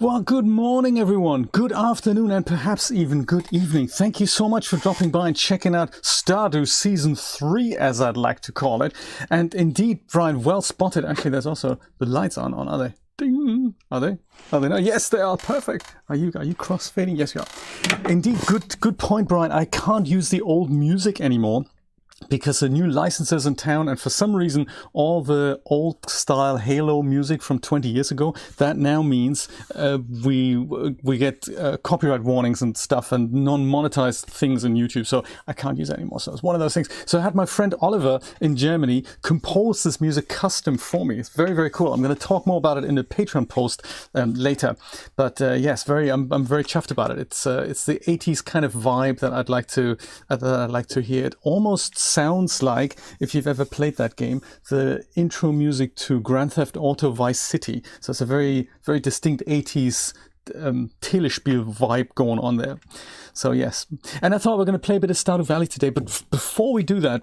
Well, good morning, everyone. Good afternoon, and perhaps even good evening. Thank you so much for dropping by and checking out Stardew Season 3, as I'd like to call it. And indeed, Brian, well spotted. Actually, there's also the lights on, are they? Ding! Are they? Are they not? Yes, they are. Perfect. Are you crossfading? Yes, you are. Indeed, good point, Brian. I can't use the old music anymore, because the new licenses in town, and for some reason all the old style Halo music from 20 years ago, that now means we get copyright warnings and stuff and non-monetized things on YouTube, so I can't use it anymore. So it's one of those things. So I had my friend Oliver in Germany compose this music custom for me. It's very, very cool. I'm going to talk more about it in the Patreon post later, but yes, I'm very chuffed about it. It's the 80s kind of vibe that I'd like to hear. It almost sounds like, if you've ever played that game, the intro music to Grand Theft Auto Vice City. So it's a very, very distinct 80s Telespiel vibe going on there. So yes, and I thought we're going to play a bit of Stardew Valley today, but before we do that,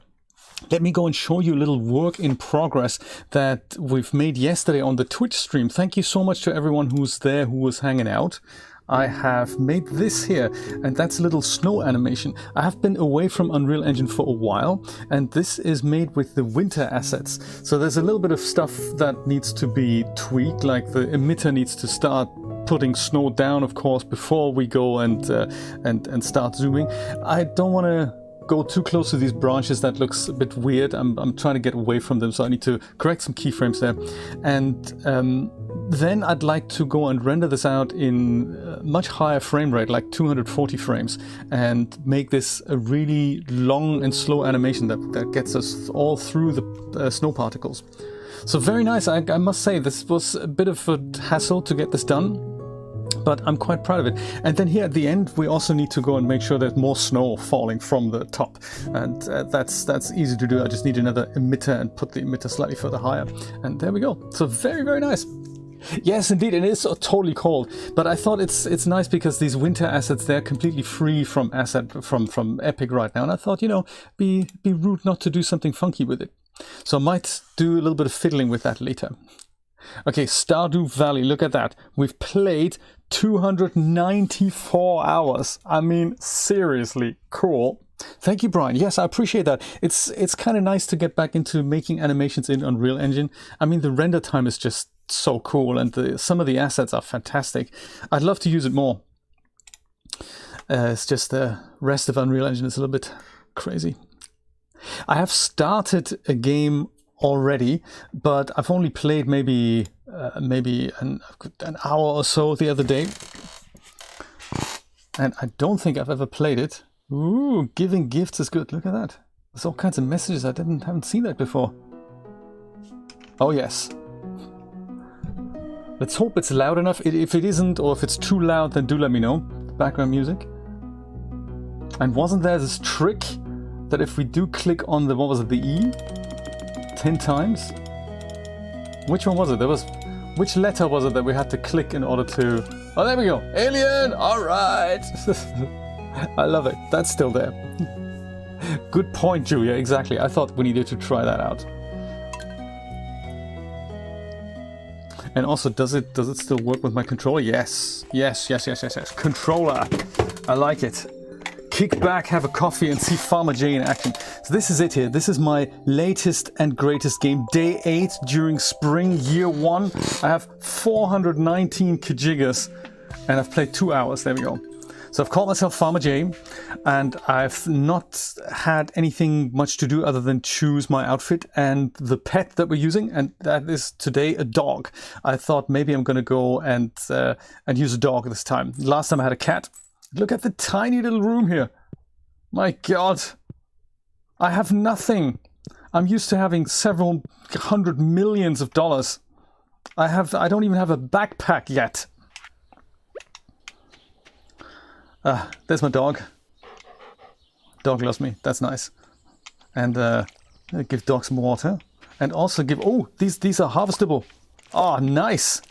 let me go and show you a little work in progress that we've made yesterday on the Twitch stream. Thank you so much to everyone who's there, who was hanging out. I have made this here, and that's a little snow animation. I have been away from Unreal Engine for a while, and this is made with the winter assets. So there's a little bit of stuff that needs to be tweaked, like the emitter needs to start putting snow down, of course, before we go and start zooming. I don't want to go too close to these branches. That looks a bit weird. I'm trying to get away from them, so I need to correct some keyframes there. And then I'd like to go and render this out in much higher frame rate, like 240 frames, and make this a really long and slow animation that gets us all through the snow particles. So very nice. I must say, this was a bit of a hassle to get this done, but I'm quite proud of it. And then here at the end, we also need to go and make sure there's more snow falling from the top. And that's easy to do. I just need another emitter and put the emitter slightly further higher. And there we go. So very, very nice. Yes, indeed, it is totally cold. But I thought it's nice because these winter assets, they're completely free from from Epic right now. And I thought, be rude not to do something funky with it. So I might do a little bit of fiddling with that later. Okay, Stardew Valley, look at that. We've played 294 hours. I mean, seriously, cool. Thank you, Brian. Yes, I appreciate that. It's kind of nice to get back into making animations in Unreal Engine. I mean, the render time is just so cool, and some of the assets are fantastic. I'd love to use it more. It's just the rest of Unreal Engine is a little bit crazy. I have started a game already, but I've only played maybe an hour or so the other day, and I don't think I've ever played it. Ooh, giving gifts is good. Look at that. There's all kinds of messages. I haven't seen that before. Oh yes. Let's hope it's loud enough. If it isn't, or if it's too loud, then do let me know. Background music. And wasn't there this trick that if we do click on the, what was it, the E? 10 times? Which one was it? Which letter was it that we had to click in order to... Oh, there we go. Alien! Alright! I love it. That's still there. Good point, Julia. Exactly. I thought we needed to try that out. And also, does it still work with my controller? Yes. Yes. Controller. I like it. Kick back, have a coffee, and see Farmer J in action. So this is it here. This is my latest and greatest game. Day 8 during spring, year 1. I have 419 kajigas, and I've played 2 hours. There we go. So I've called myself Farmer J, and I've not had anything much to do other than choose my outfit and the pet that we're using, and that is today a dog. I thought maybe I'm going to go and use a dog this time. Last time I had a cat. Look at the tiny little room here. My God. I have nothing. I'm used to having several hundred millions of dollars. I don't even have a backpack yet. There's my dog. Dog loves me. That's nice. And give dog some water. And also give... Oh, these are harvestable. Oh, nice.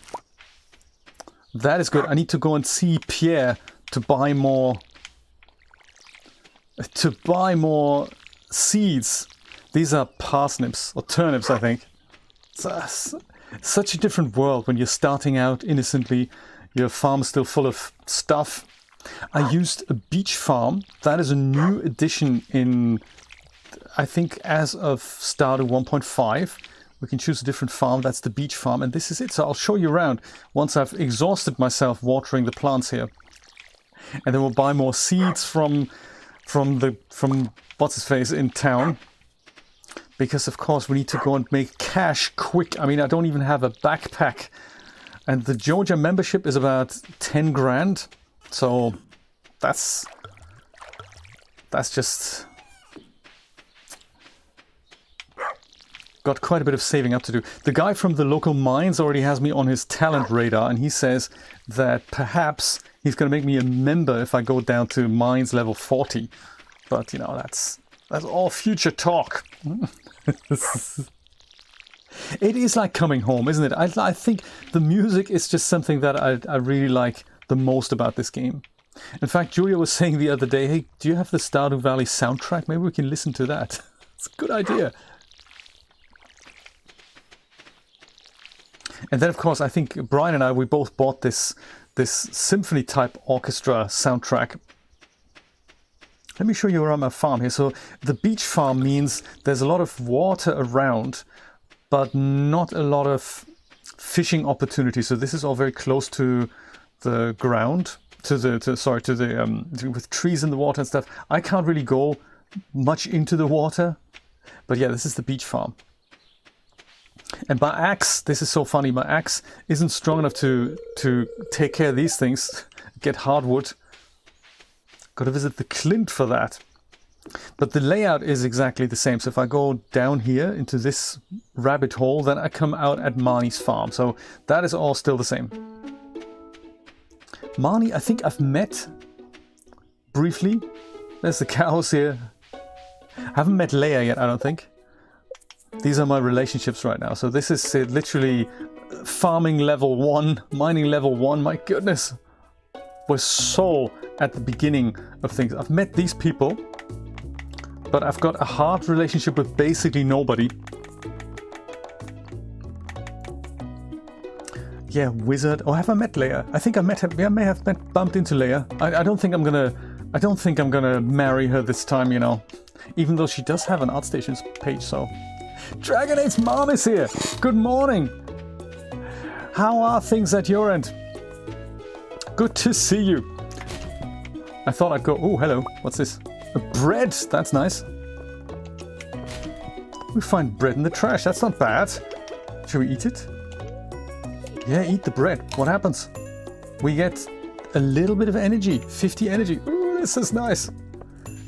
That is good. I need to go and see Pierre to buy more seeds. These are parsnips or turnips, I think. It's such a different world when you're starting out innocently. your farm is still full of stuff. I used a beach farm. That is a new addition in, I think, as of Stardew 1.5. We can choose a different farm. That's the beach farm, and this is it. So I'll show you around once I've exhausted myself watering the plants here. And then we'll buy more seeds from what's his face in town. Because of course we need to go and make cash quick. I mean, I don't even have a backpack. And the Joja membership is about 10 grand. So that's just got quite a bit of saving up to do. The guy from the local mines already has me on his talent radar, and he says that perhaps he's going to make me a member if I go down to mines level 40. But you know, that's all future talk. It is like coming home, isn't it? I think the music is just something that I really like the most about this game. In fact, Julia was saying the other day, hey, do you have the Stardew Valley soundtrack? Maybe we can listen to that. It's a good idea. And then, of course, I think Brian and I, we both bought this symphony-type orchestra soundtrack. Let me show you around my farm here. So the beach farm means there's a lot of water around, but not a lot of fishing opportunities. So this is all very close to the ground, with trees in the water and stuff. I can't really go much into the water, but yeah, this is the beach farm. And my axe, this is so funny, my axe isn't strong enough to take care of these things, get hardwood. Got to visit the Clint for that. But the layout is exactly the same. So if I go down here into this rabbit hole, then I come out at Marnie's farm. So that is all still the same. Marnie, I think I've met briefly. There's the cows here. I haven't met Leia yet, I don't think. These are my relationships right now. So this is literally farming level 1, mining level 1. My goodness. We're so at the beginning of things. I've met these people, but I've got a hard relationship with basically nobody. Yeah, wizard. Oh, have I met Leia? I think I met her. Yeah, I may have bumped into Leia. I don't think I'm gonna marry her this time, you know. Even though she does have an ArtStations page, so. Dragonate's mom is here. Good morning. How are things at your end? Good to see you. I thought I'd go, oh, hello. What's this? A bread. That's nice. We find bread in the trash. That's not bad. Should we eat it? Yeah, eat the bread. What happens? We get a little bit of energy. 50 energy. Ooh, this is nice.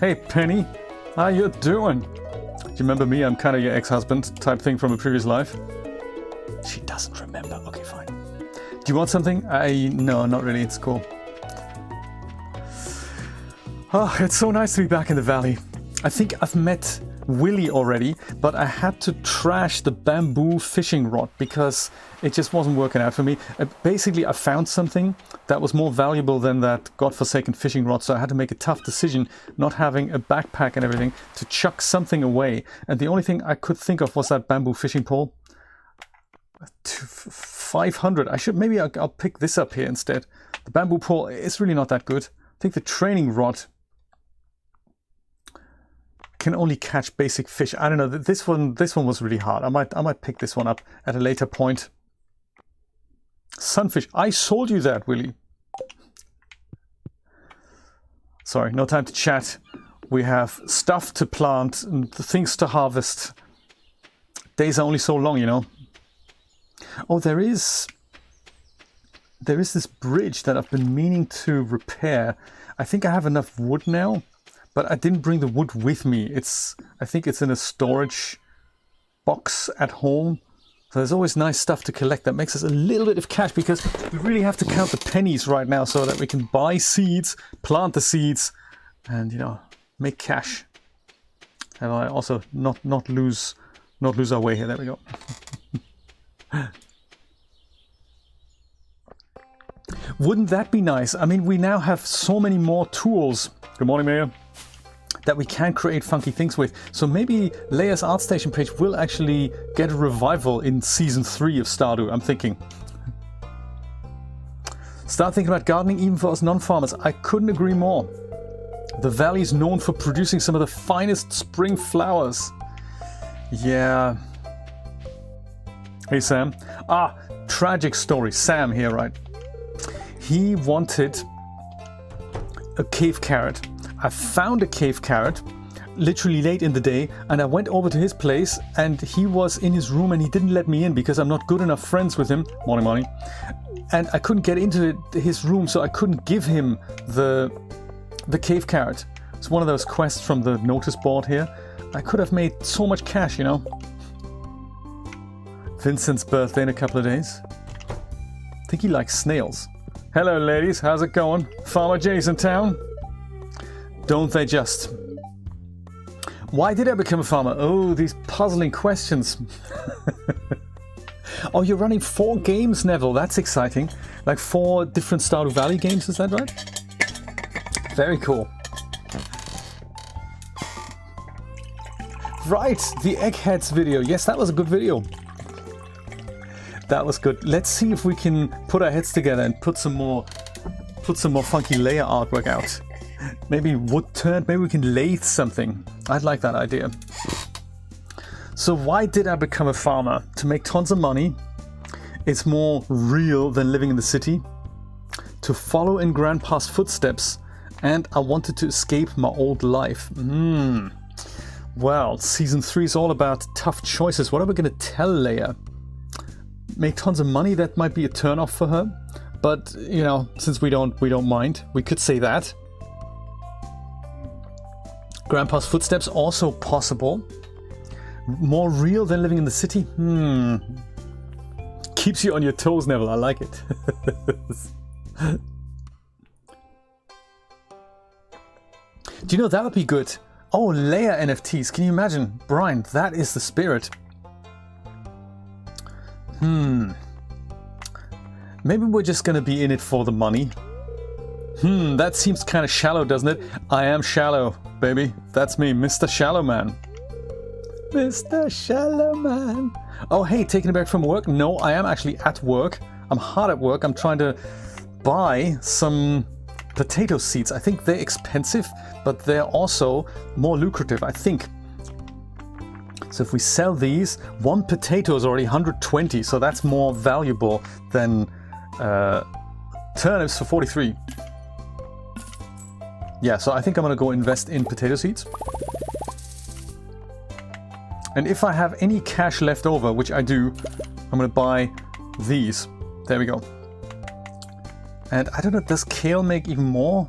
Hey, Penny. How you doing? Do you remember me? I'm kind of your ex-husband type thing from a previous life. She doesn't remember. Okay, fine. Do you want something? No, not really. It's cool. Oh, it's so nice to be back in the valley. I think I've met Willy already, but I had to trash the bamboo fishing rod because it just wasn't working out for me. Basically, I found something that was more valuable than that godforsaken fishing rod, so I had to make a tough decision, not having a backpack and everything, to chuck something away. And the only thing I could think of was that bamboo fishing pole. 500. I'll pick this up here instead. The bamboo pole is really not that good. I think the training rod can only catch basic fish. I don't know. This one was really hard. I might pick this one up at a later point. Sunfish. I sold you that, Willy. Sorry, no time to chat. We have stuff to plant and things to harvest. Days are only so long, you know. Oh, there is this bridge that I've been meaning to repair. I think I have enough wood now, but I didn't bring the wood with me. I think it's in a storage box at home. So there's always nice stuff to collect that makes us a little bit of cash, because we really have to count the pennies right now so that we can buy seeds, plant the seeds, and, you know, make cash. And I also not lose our way here. There we go. Wouldn't that be nice? I mean, we now have so many more tools. Good morning, Mayor. That we can create funky things with. So maybe Leia's ArtStation page will actually get a revival in Season 3 of Stardew, I'm thinking. Start thinking about gardening even for us non-farmers. I couldn't agree more. The valley is known for producing some of the finest spring flowers. Yeah. Hey, Sam. Ah, tragic story. Sam here, right? He wanted a cave carrot. I found a cave carrot literally late in the day, and I went over to his place, and he was in his room and he didn't let me in because I'm not good enough friends with him. Morning, morning. And I couldn't get into his room, so I couldn't give him the cave carrot. It's one of those quests from the notice board here. I could have made so much cash, you know. Vincent's birthday in a couple of days. I think he likes snails. Hello ladies, how's it going? Farmer Jay's in town? Don't they just? Why did I become a farmer? Oh, these puzzling questions. Oh, you're running 4 games, Neville. That's exciting. Like 4 different Stardew Valley games, is that right? Very cool. Right, the Eggheads video. Yes, that was a good video. That was good. Let's see if we can put our heads together and put some more funky layer artwork out. Maybe wood turned, maybe we can lathe something. I'd like that idea. So why did I become a farmer? To make tons of money. It's more real than living in the city. To follow in Grandpa's footsteps. And I wanted to escape my old life. Well, season 3 is all about tough choices. What are we going to tell Leia? Make tons of money? That might be a turn-off for her. But, you know, since we don't mind, we could say that. Grandpa's footsteps, also possible. More real than living in the city? Keeps you on your toes, Neville. I like it. Do you know, that would be good. Oh, Leia NFTs. Can you imagine? Brian, that is the spirit. Maybe we're just gonna be in it for the money. That seems kind of shallow, doesn't it? I am shallow, baby. That's me, Mr. Shallow Man. Mr. Shallow Man. Oh, hey, taking it back from work? No, I am actually at work. I'm hard at work. I'm trying to buy some potato seeds. I think they're expensive, but they're also more lucrative, I think. So if we sell these, 1 potato is already 120, so that's more valuable than turnips for 43. Yeah, so I think I'm gonna go invest in potato seeds. And if I have any cash left over, which I do, I'm gonna buy these. There we go. And I don't know, does kale make even more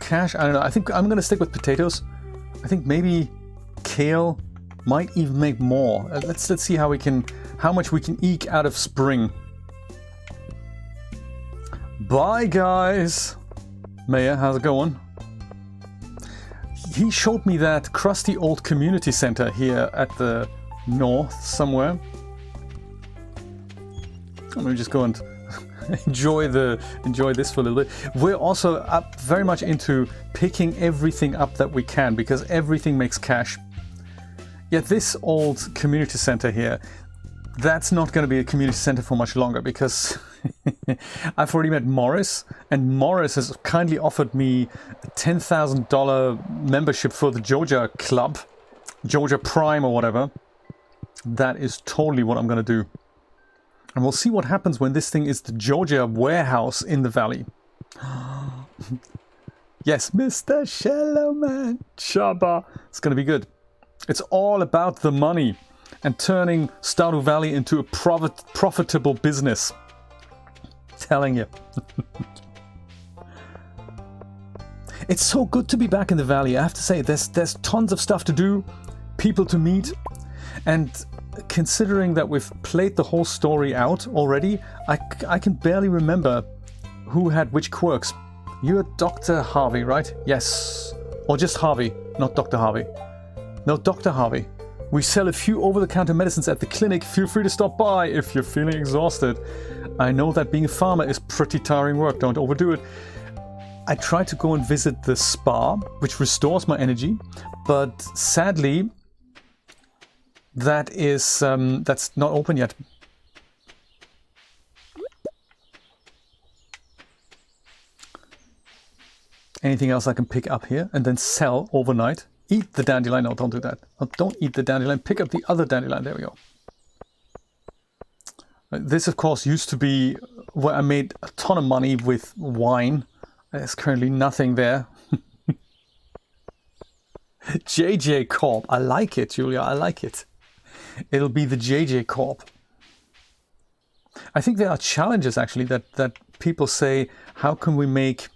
cash? I don't know. I think I'm gonna stick with potatoes. I think maybe kale might even make more. Let's see how much we can eke out of spring. Bye, guys. Maya, how's it going? He showed me that crusty old community center here at the north somewhere. I'm gonna just go and enjoy this for a little bit. We're also very much into picking everything up that we can because everything makes cash. Yet this old community center here, that's not going to be a community center for much longer because I've already met Morris, and Morris has kindly offered me a $10,000 membership for the Joja Club, Joja Prime or whatever. That is totally what I'm going to do. And we'll see what happens when this thing is the Joja Warehouse in the valley. Yes, Mr. Shallow Man. Shabba. It's going to be good. It's all about the money and turning Stardew Valley into a profitable business. Telling you. It's so good to be back in the valley. I have to say, there's tons of stuff to do, people to meet, and considering that we've played the whole story out already, I can barely remember who had which quirks. You're Dr. Harvey, right? Yes. Or just Harvey, not Dr. Harvey. No, Dr. Harvey. We sell a few over-the-counter medicines at the clinic. Feel free to stop by if you're feeling exhausted. I know that being a farmer is pretty tiring work. Don't overdo it. I tried to go and visit the spa, which restores my energy, but sadly, that's not open yet. Anything else I can pick up here and then sell overnight? Eat the dandelion. No, don't do that. No, don't eat the dandelion. Pick up the other dandelion. There we go. This, of course, used to be where I made a ton of money with wine. There's currently nothing there. JJ Corp. I like it, Julia. I like it. It'll be the JJ Corp. I think there are challenges, actually, that people say, how can we make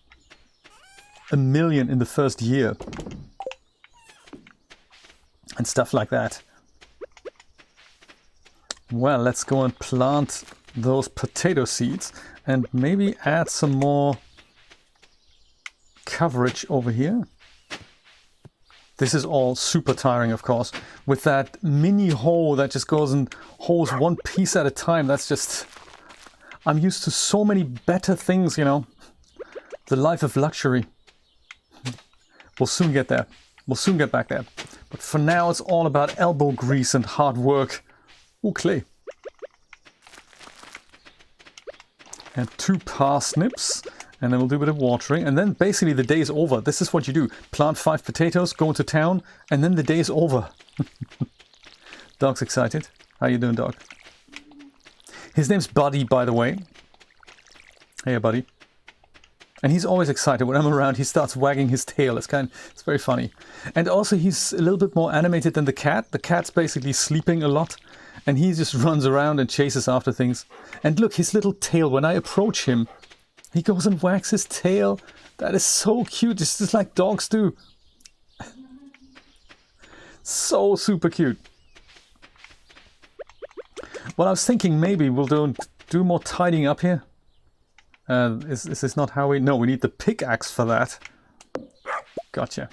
1 million in the first year? And stuff like that. Well, let's go and plant those potato seeds and maybe add some more coverage over here. This is all super tiring, of course. With that mini hoe that just goes and hoes one piece at a time, that's just... I'm used to so many better things, you know. The life of luxury. We'll soon get there. We'll soon get back there. But for now, it's all about elbow grease and hard work. Ooh, clay. And 2 parsnips. And then we'll do a bit of watering. And then basically the day is over. This is what you do. Plant 5 potatoes, go into town, and then the day is over. Dog's excited. How you doing, dog? His name's Buddy, by the way. Hey, Buddy. And he's always excited. When I'm around, he starts wagging his tail. It's very funny. And also he's a little bit more animated than the cat. The cat's basically sleeping a lot. And he just runs around and chases after things. And look, his little tail, when I approach him, he goes and wags his tail. That is so cute. It's just like dogs do. So super cute. Well, I was thinking maybe we'll do more tidying up here. Is this not how we... No, we need the pickaxe for that. Gotcha.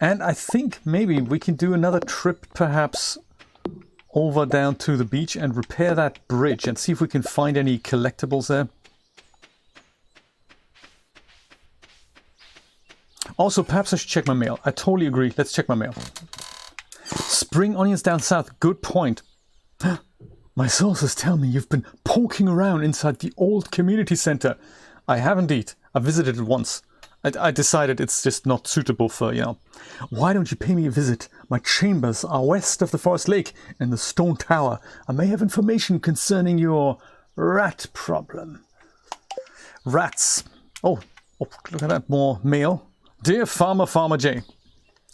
And I think maybe we can do another trip perhaps over down to the beach and repair that bridge and see if we can find any collectibles there. Also, perhaps I should check my mail. I totally agree. Let's check my mail. Spring onions down south. Good point. My sources tell me you've been poking around inside the old community center. I have indeed. I visited it once. I decided it's just not suitable for, you know. Why don't you pay me a visit? My chambers are west of the forest lake and the stone tower. I may have information concerning your rat problem. Rats. Oh, look at that, more mail. Dear Farmer J.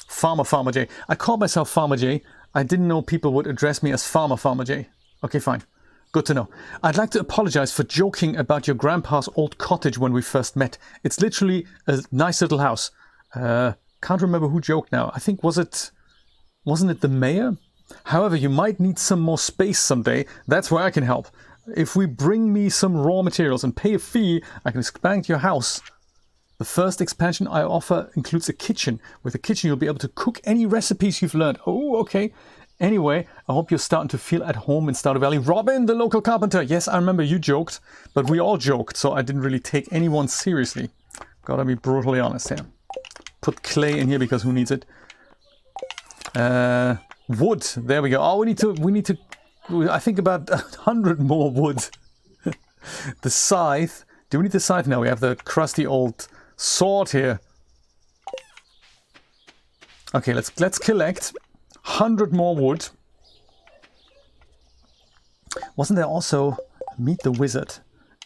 Farmer J. I called myself Farmer J. I didn't know people would address me as Farmer J. Okay, fine. Good to know. I'd like to apologize for joking about your grandpa's old cottage when we first met. It's literally a nice little house. Can't remember who joked now. I think wasn't it the mayor? However, you might need some more space someday. That's where I can help. If we bring me some raw materials and pay a fee, I can expand your house. The first expansion I offer includes a kitchen. With a kitchen, you'll be able to cook any recipes you've learned. Oh, okay. Anyway, I hope you're starting to feel at home in Stardew Valley. Robin, the local carpenter. Yes, I remember you joked, but we all joked, so I didn't really take anyone seriously. Gotta be brutally honest here. Put clay in here because who needs it? Wood. There we go. Oh, we need to. I think about 100 more wood. The scythe. Do we need the scythe? No, we have the crusty old sword here. Okay, let's collect 100 more wood. Wasn't there also meet the wizard?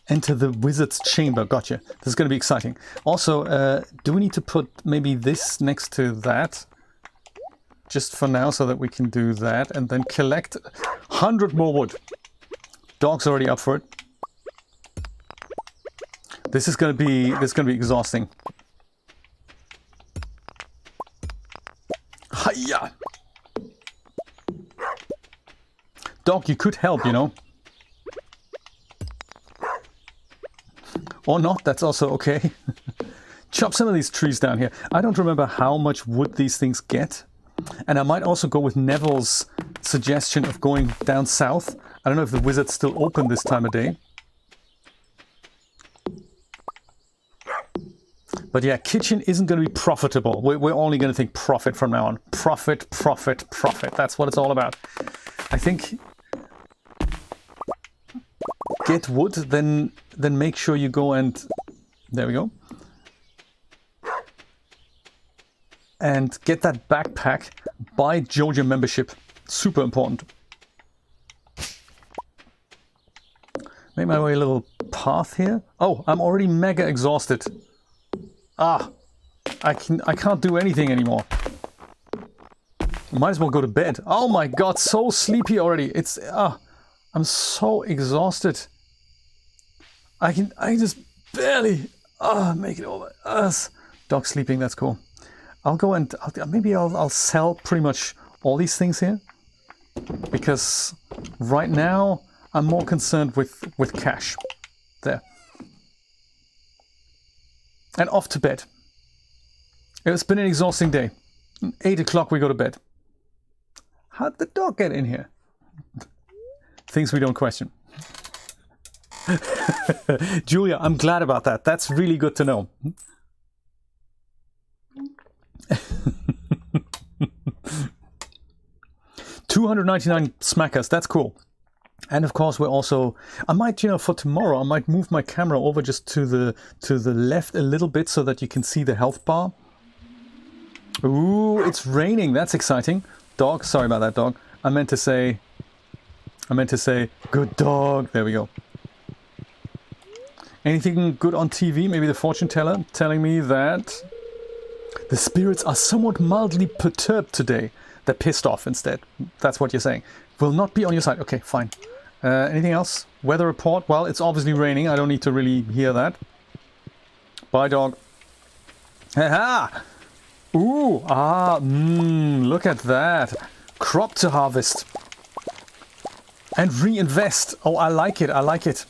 Enter the wizard's chamber. Gotcha. This is going to be exciting. Also, do we need to put maybe this next to that? Just for now, so that we can do that and then collect 100 more wood. Dog's already up for it. This is going to be exhausting. Hiya! Dog, you could help, you know. Or not, that's also okay. Chop some of these trees down here. I don't remember how much wood these things get. And I might also go with Neville's suggestion of going down south. I don't know if the wizard's still open this time of day. But yeah, kitchen isn't going to be profitable. We're only going to think profit from now on. Profit, profit, profit. That's what it's all about. I think get wood, then make sure you go and... There we go. And get that backpack. Buy Joja membership. Super important. Make my way a little path here. Oh, I'm already mega exhausted. Ah, I can't do anything anymore. Might as well go to bed. Oh my god, so sleepy already. I'm so exhausted. I just barely make it over. Dog sleeping, that's cool. I'll go and maybe I'll sell pretty much all these things here, because right now I'm more concerned with cash. There. And off to bed. It's been an exhausting day. 8 o'clock we go to bed. How'd the dog get in here? Things we don't question. Julia, I'm glad about that. That's really good to know. $299 smackers, that's cool. And of course we're also, I might, for tomorrow, I might move my camera over just to the left a little bit so that you can see the health bar. Ooh, it's raining, that's exciting. Dog, sorry about that, dog. I meant to say, good dog. There we go. Anything good on TV? Maybe the fortune teller telling me that the spirits are somewhat mildly perturbed today. They're pissed off instead. That's what you're saying. Will not be on your side. Okay, fine. Anything else? Weather report? Well, it's obviously raining. I don't need to really hear that. Bye, dog. Ha-ha! Ooh, look at that. Crop to harvest. And reinvest. Oh, I like it, I like it.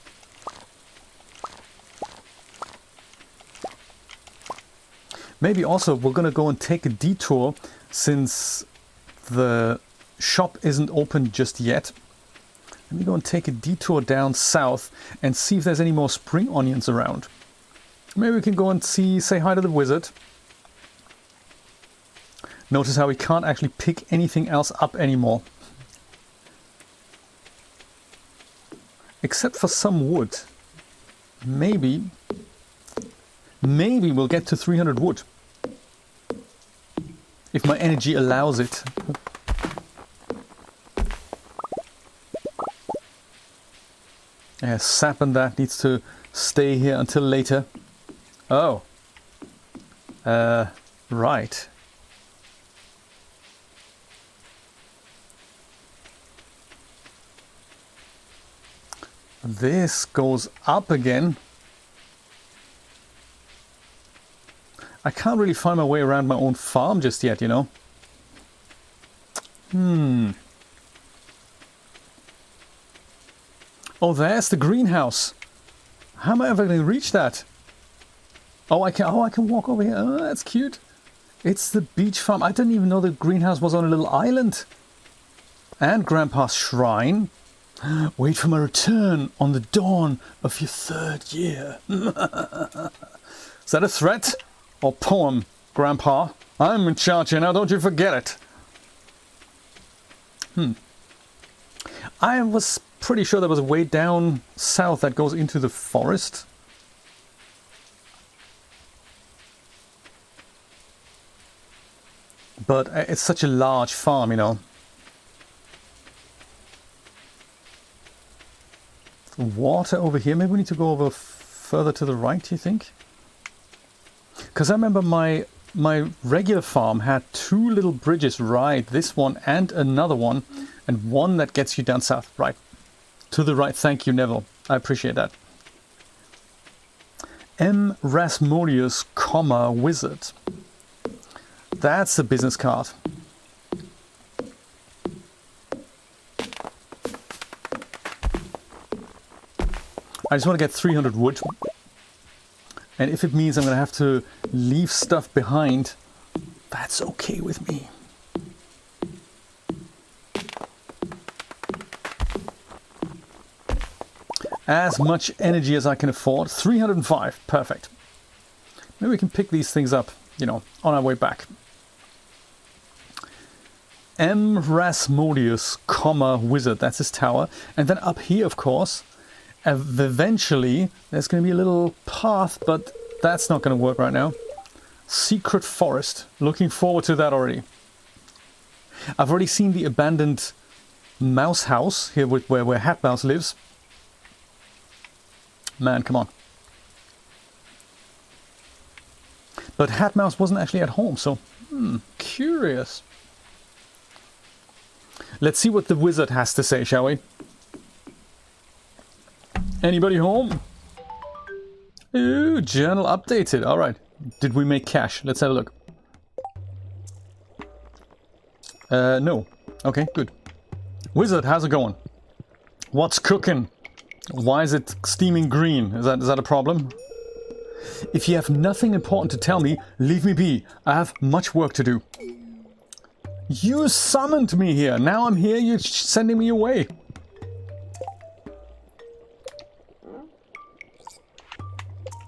Maybe also we're gonna go and take a detour since the shop isn't open just yet. Let me go and take a detour down south and see if there's any more spring onions around. Maybe we can go and say hi to the wizard. Notice how we can't actually pick anything else up anymore. Except for some wood. Maybe we'll get to 300 wood. If my energy allows it. Yeah, sap and that needs to stay here until later. Oh. Right. This goes up again. I can't really find my way around my own farm just yet, Oh, there's the greenhouse. How am I ever going to reach that? Oh, I can walk over here. Oh, that's cute. It's the beach farm. I didn't even know the greenhouse was on a little island. And Grandpa's shrine. Wait for my return on the dawn of your 3rd year. Is that a threat? Or poem, Grandpa? I'm in charge here now, don't you forget it. I was pretty sure there was a way down south that goes into the forest. But it's such a large farm, Water over here. Maybe we need to go over further to the right, do you think? Because I remember my regular farm had 2 little bridges, right? This one and another one. And one that gets you down south, right? To the right. Thank you, Neville. I appreciate that. M. Rasmodius, wizard. That's a business card. I just want to get 300 wood. And if it means I'm going to have to leave stuff behind, that's okay with me. As much energy as I can afford. 305. Perfect. Maybe we can pick these things up, on our way back. M. Rasmodius, wizard. That's his tower. And then up here, of course, eventually there's going to be a little path, but that's not going to work right now. Secret forest. Looking forward to that already. I've already seen the abandoned mouse house here where Hat Mouse lives. Man, come on. But Hat Mouse wasn't actually at home, so curious. Let's see what the wizard has to say, shall we? Anybody home? Ooh, journal updated. All right. Did we make cash? Let's have a look. No. Okay, good. Wizard, how's it going? What's cooking? Why is it steaming green? Is that a problem? If you have nothing important to tell me, leave me be. I have much work to do. You summoned me here. Now I'm here, you're sending me away.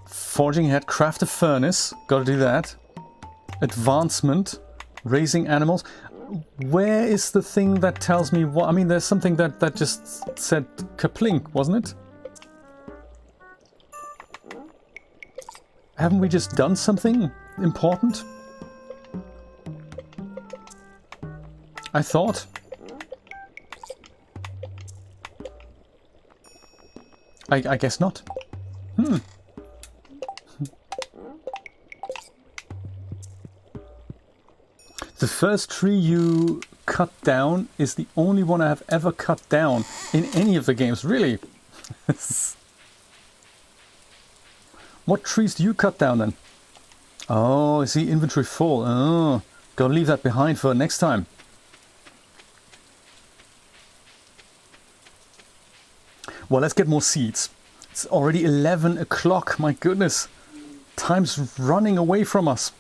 Forging ahead, craft a furnace. Gotta do that. Advancement. Raising animals. Where is the thing that tells me what? I mean, there's something that just said kaplink, wasn't it? Haven't we just done something important? I thought. I guess not. The first tree you cut down is the only one I have ever cut down in any of the games, really. What trees do you cut down then? Oh, I see, inventory full. Oh, gotta leave that behind for next time. Well, let's get more seeds. It's already 11 o'clock, my goodness. Time's running away from us.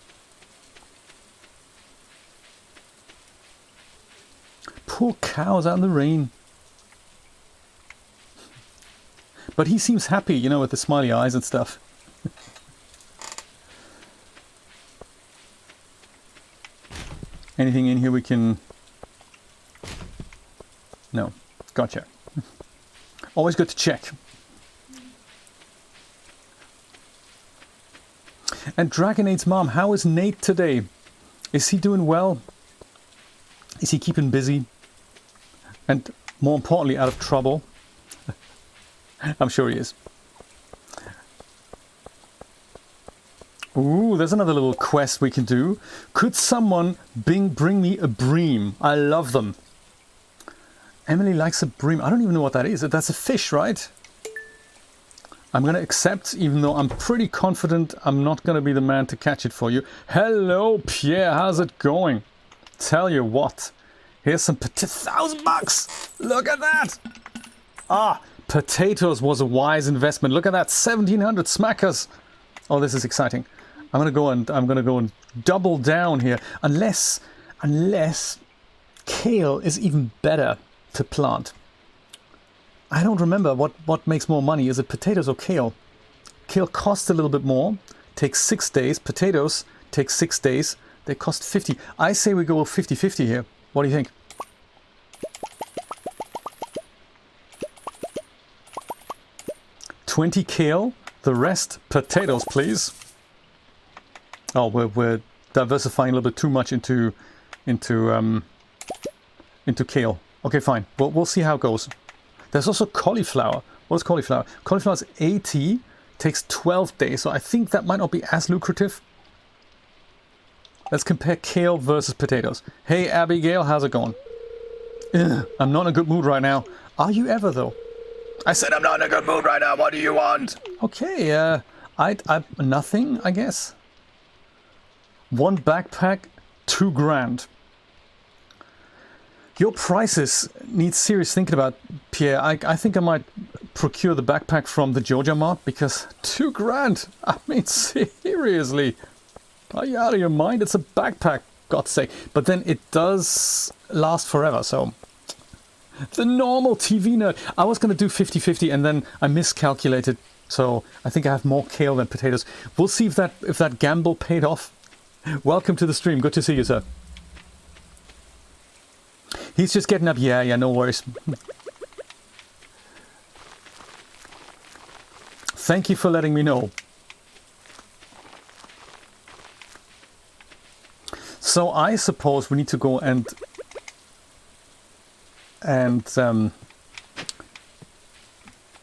Poor cows out in the rain. But he seems happy, you know, with the smiley eyes and stuff. Anything in here we can... No. Gotcha. Always good to check. And Dragonade's mom, how is Nate today? Is he doing well? Is he keeping busy? And more importantly, out of trouble? I'm sure he is. Ooh, there's another little quest we can do. Could someone bring me a bream? I love them. Emily likes a bream. I don't even know what that is. That's a fish, right? I'm going to accept, even though I'm pretty confident I'm not going to be the man to catch it for you. Hello, Pierre. How's it going? Tell you what. Here's some $1,000. Look at that. Ah, potatoes was a wise investment. Look at that. 1,700 smackers. Oh, this is exciting. I'm going to go and double down here. Unless kale is even better to plant. I don't remember what makes more money. Is it potatoes or kale? Kale costs a little bit more. Takes 6 days. Potatoes take 6 days. They cost 50. I say we go 50-50 here. What do you think? $20 kale. The rest potatoes, please. Oh, we're diversifying a little bit too much into kale. Okay, fine. We'll see how it goes. There's also cauliflower. What's cauliflower? Cauliflower is 80, takes 12 days, so I think that might not be as lucrative. Let's compare kale versus potatoes. Hey, Abigail, how's it going? Ugh, I'm not in a good mood right now. Are you ever, though? I said I'm not in a good mood right now. What do you want? Okay, I nothing, I guess. One backpack, $2,000. Your prices need serious thinking about, Pierre. I think I might procure the backpack from the Joja Mart because $2,000. I mean, seriously. Are you out of your mind? It's a backpack, God's sake. But then it does last forever, so... The normal TV nerd. I was going to do 50-50 and then I miscalculated. So I think I have more kale than potatoes. We'll see if that gamble paid off. Welcome to the stream. Good to see you, sir. He's just getting up. Yeah, no worries. Thank you for letting me know. So I suppose we need to go and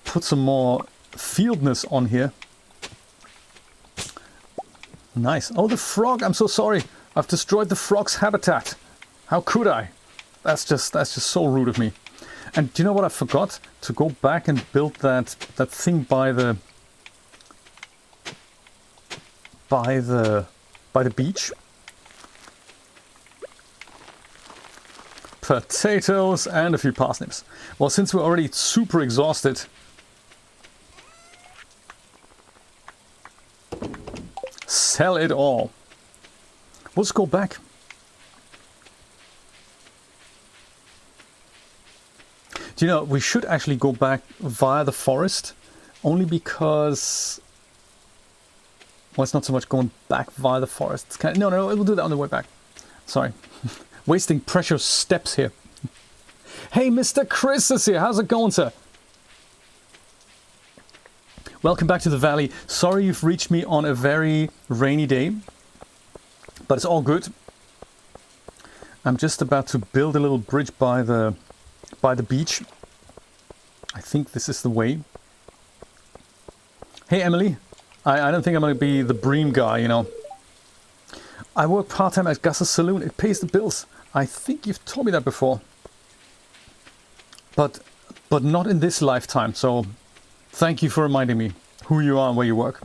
put some more fieldness on here. Nice. Oh, the frog! I'm so sorry. I've destroyed the frog's habitat. How could I? That's just so rude of me. And do you know what I forgot? To go back and build that thing by the beach. Potatoes and a few parsnips. Well, since we're already super exhausted, sell it all. Let's go back. Do you know, we should actually go back via the forest, only because, well, it's not so much going back via the forest. It's kind of, no, we'll do that on the way back. Sorry. Wasting precious steps here. Hey, Mr. Chris is here. How's it going, sir? Welcome back to the valley. Sorry you've reached me on a very rainy day, but it's all good. I'm just about to build a little bridge by the beach. I think this is the way. Hey, Emily. I don't think I'm going to be the bream guy, you know. I work part-time at Gus's Saloon. It pays the bills. I think you've told me that before. But not in this lifetime, so thank you for reminding me who you are and where you work.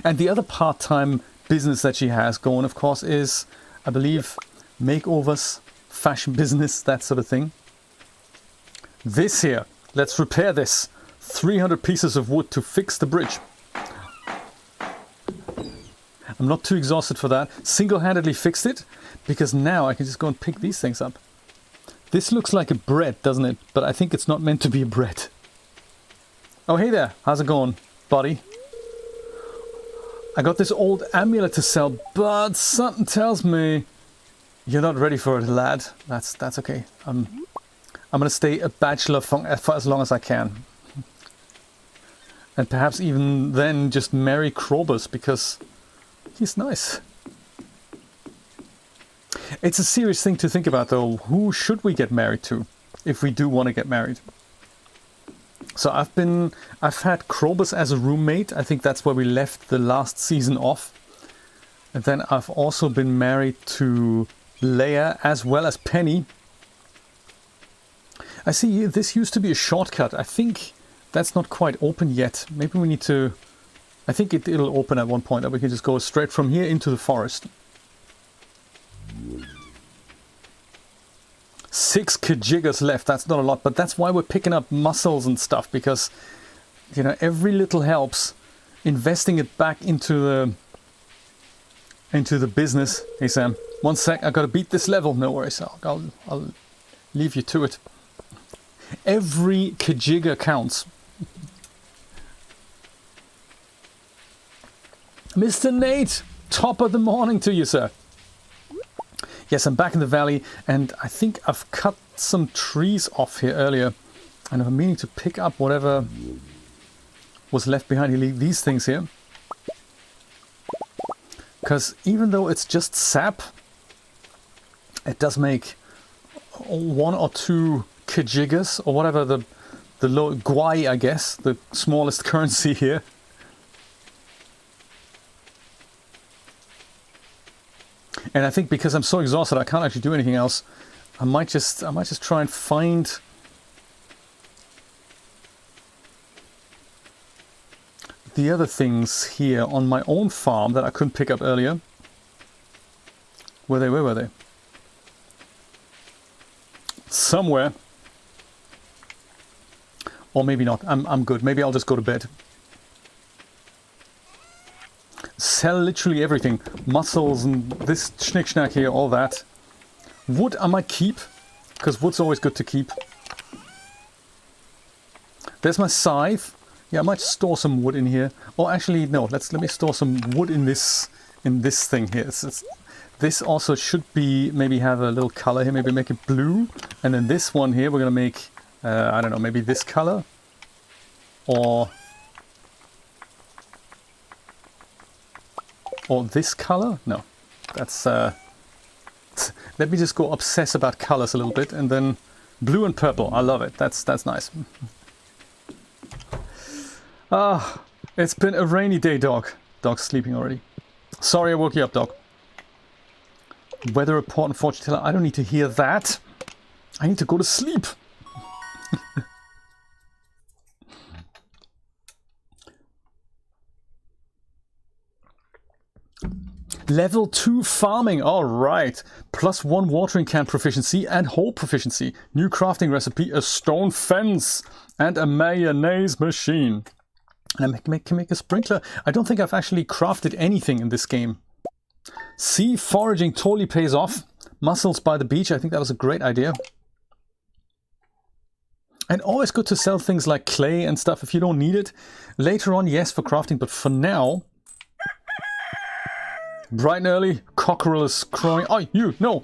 And the other part-time business that she has going, of course, is, I believe, makeovers, fashion business, that sort of thing. This here, let's repair this. 300 pieces of wood to fix the bridge. I'm not too exhausted for that. Single-handedly fixed it, because now I can just go and pick these things up. This looks like a bread, doesn't it? But I think it's not meant to be a bread. Oh, hey there. How's it going, buddy? I got this old amulet to sell, but something tells me you're not ready for it, lad. That's okay. I'm gonna stay a bachelor for as long as I can. And perhaps even then just marry Krobus, because he's nice. It's a serious thing to think about, though. Who should we get married to if we do want to get married? So I've had Krobus as a roommate. I think that's where we left the last season off. And then I've also been married to Leia as well as Penny. I see this used to be a shortcut. I think that's not quite open yet. Maybe we need to... I think it'll open at one point, that we can just go straight from here into the forest. 6 kajigas left. That's not a lot, but that's why we're picking up mussels and stuff, because, you know, every little helps. Investing it back into the business. Hey, Sam. One sec. I've got to beat this level. No worries. I'll leave you to it. Every kajiga counts. Mr. Nate, top of the morning to you, sir. Yes, I'm back in the valley, and I think I've cut some trees off here earlier, and I'm meaning to pick up whatever was left behind. You leave these things here, because even though it's just sap, it does make 1 or 2 kajigas, or whatever the low guai, I guess, the smallest currency here. And I think because I'm so exhausted, I can't actually do anything else. I might just try and find the other things here on my own farm that I couldn't pick up earlier. Where were they? Somewhere. Or maybe not. I'm good. Maybe I'll just go to bed. Sell literally everything. Mussels and this schnick-schnack here, all that. Wood I might keep, because wood's always good to keep. There's my scythe. Yeah, I might store some wood in here. Or actually, no, let me store some wood in this thing here. This also should be, maybe have a little color here, maybe make it blue. And then this one here, we're gonna make, I don't know, maybe this color. Or Or this color? No. That's... Let me just go obsess about colors a little bit, and then blue and purple. I love it. That's nice. Ah, it's been a rainy day, dog. Dog's sleeping already. Sorry I woke you up, dog. Weather report and fortune teller. I don't need to hear that. I need to go to sleep. Level 2 farming, alright. +1 watering can proficiency and hole proficiency. New crafting recipe, a stone fence and a mayonnaise machine. And I can make a sprinkler. I don't think I've actually crafted anything in this game. Sea foraging totally pays off. Mussels by the beach, I think that was a great idea. And always good to sell things like clay and stuff if you don't need it. Later on, yes, for crafting, but for now... Bright and early, cockerel is crowing. Oh, you, no!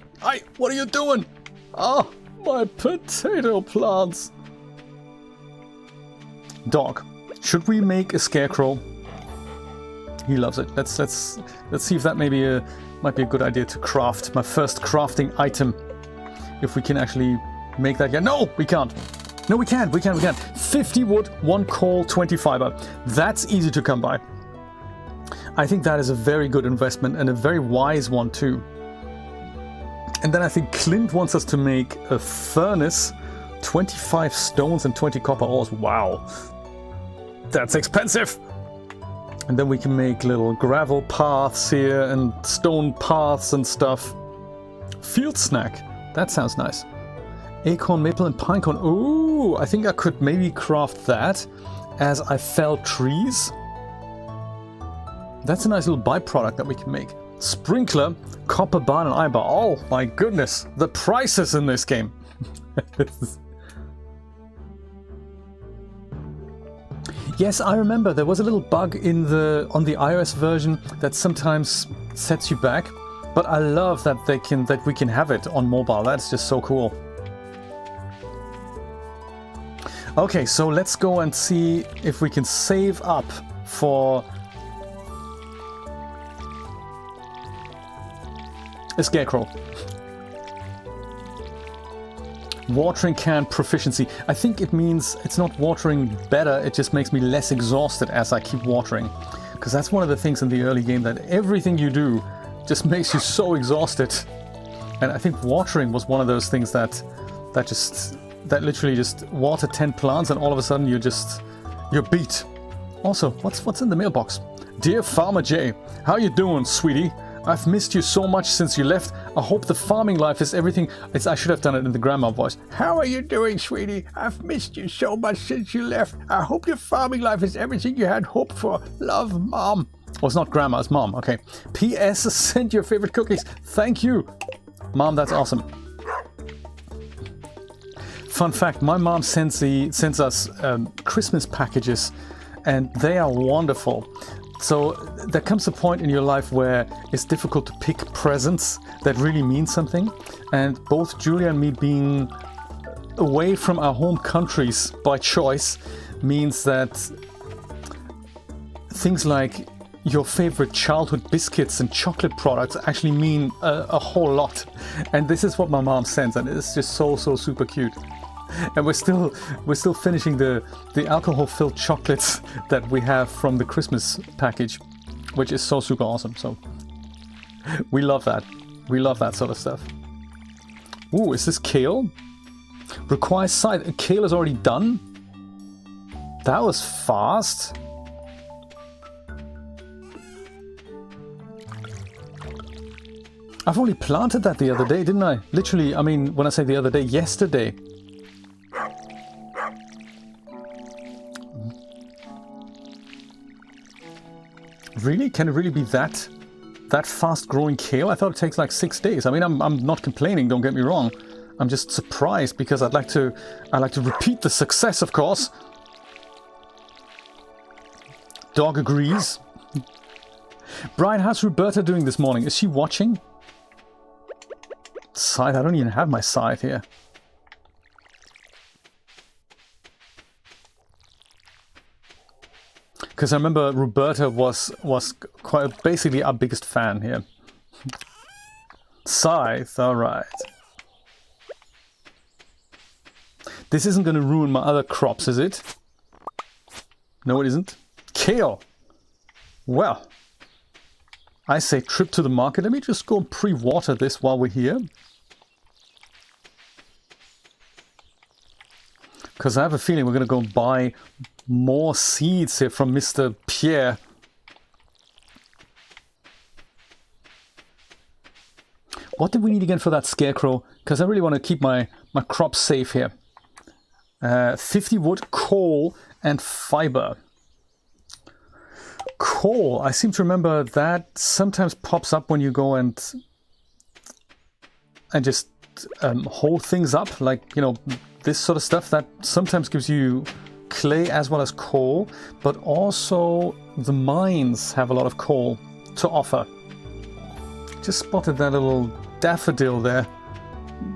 What are you doing? Oh, my potato plants! Dog, should we make a scarecrow? He loves it. Let's see if that might be a good idea to craft. My first crafting item. If we can actually make that. Yeah, no, we can't. No, we can. 50 wood, 1 coal, 20 fiber. That's easy to come by. I think that is a very good investment and a very wise one too. And then I think Clint wants us to make a furnace, 25 stones and 20 copper ores. Wow, that's expensive. And then we can make little gravel paths here and stone paths and stuff. Field snack, that sounds nice. Acorn, maple and pinecone. Ooh, I think I could maybe craft that as I fell trees. That's a nice little byproduct that we can make. Sprinkler, copper bar and iron bar. Oh my goodness, the prices in this game. Yes, I remember there was a little bug on the iOS version that sometimes sets you back, but I love that we can have it on mobile. That's just so cool. Okay, so let's go and see if we can save up for a scarecrow. Watering can proficiency. I think it means it's not watering better, it just makes me less exhausted as I keep watering. Because that's one of the things in the early game, that everything you do just makes you so exhausted. And I think watering was one of those things that literally just water 10 plants and all of a sudden you're beat. Also, what's in the mailbox? Dear Farmer Jay, how you doing, sweetie? I've missed you so much since you left. I hope the farming life is everything. I should have done it in the grandma voice. How are you doing, sweetie? I've missed you so much since you left. I hope your farming life is everything you had hoped for. Love, Mom. Oh, it's not grandma, it's Mom. Okay. P.S. Send your favorite cookies. Thank you. Mom, that's awesome. Fun fact, my mom sends us Christmas packages, and they are wonderful. So there comes a point in your life where it's difficult to pick presents that really mean something. And both Julia and me being away from our home countries by choice means that things like your favorite childhood biscuits and chocolate products actually mean a whole lot. And this is what my mom sends, and it's just so super cute. And we're still finishing the alcohol-filled chocolates that we have from the Christmas package, which is so super awesome. So we love that. We love that sort of stuff. Ooh, is this kale? Requires side. Kale is already done? That was fast. I've only planted that the other day, didn't I? Literally, I mean, when I say the other day, yesterday. Really? Can it really be that fast-growing kale? I thought it takes like 6 days. I mean, I'm not complaining, don't get me wrong. I'm just surprised because I like to repeat the success, of course. Dog agrees. Brian, how's Roberta doing this morning? Is she watching? Scythe? I don't even have my scythe here. Because I remember Roberta was quite basically our biggest fan here. Scythe, alright. This isn't going to ruin my other crops, is it? No, it isn't. Kale! Well, I say trip to the market. Let me just go pre-water this while we're here. Because I have a feeling we're going to go buy more seeds here from Mr. Pierre. What did we need again for that Scarecrow? Because I really want to keep my crops safe here. 50 wood, coal, and fiber. Coal, I seem to remember that sometimes pops up when you go and just hold things up, like, you know, this sort of stuff. That sometimes gives you clay as well as coal, but also the mines have a lot of coal to offer. Just spotted that little daffodil there.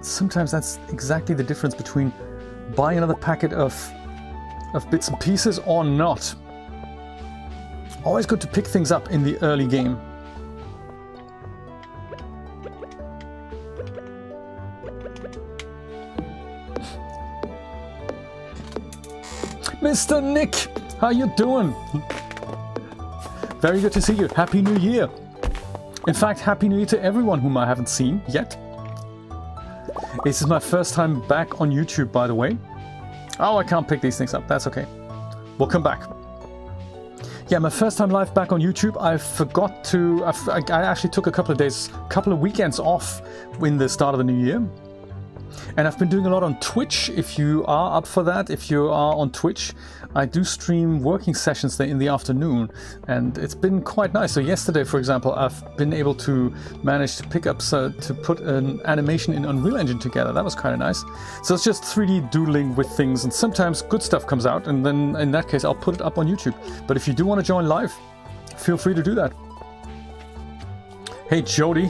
Sometimes that's exactly the difference between buying another packet of bits and pieces or not. Always good to pick things up in the early game. Mr. Nick, how you doing? Very good to see you. Happy New Year. In fact, Happy New Year to everyone whom I haven't seen yet. This is my first time back on YouTube, by the way. Oh, I can't pick these things up. That's okay. We'll come back. Yeah, my first time live back on YouTube. I forgot to... I actually took a couple of weekends off in the start of the new year. And I've been doing a lot on Twitch, if you are up for that. If you are on Twitch, I do stream working sessions there in the afternoon, and it's been quite nice. So yesterday, for example, I've been able to manage to pick up, to put an animation in Unreal Engine together. That was kind of nice. So it's just 3D doodling with things, and sometimes good stuff comes out, and then in that case, I'll put it up on YouTube. But if you do want to join live, feel free to do that. Hey, Jody,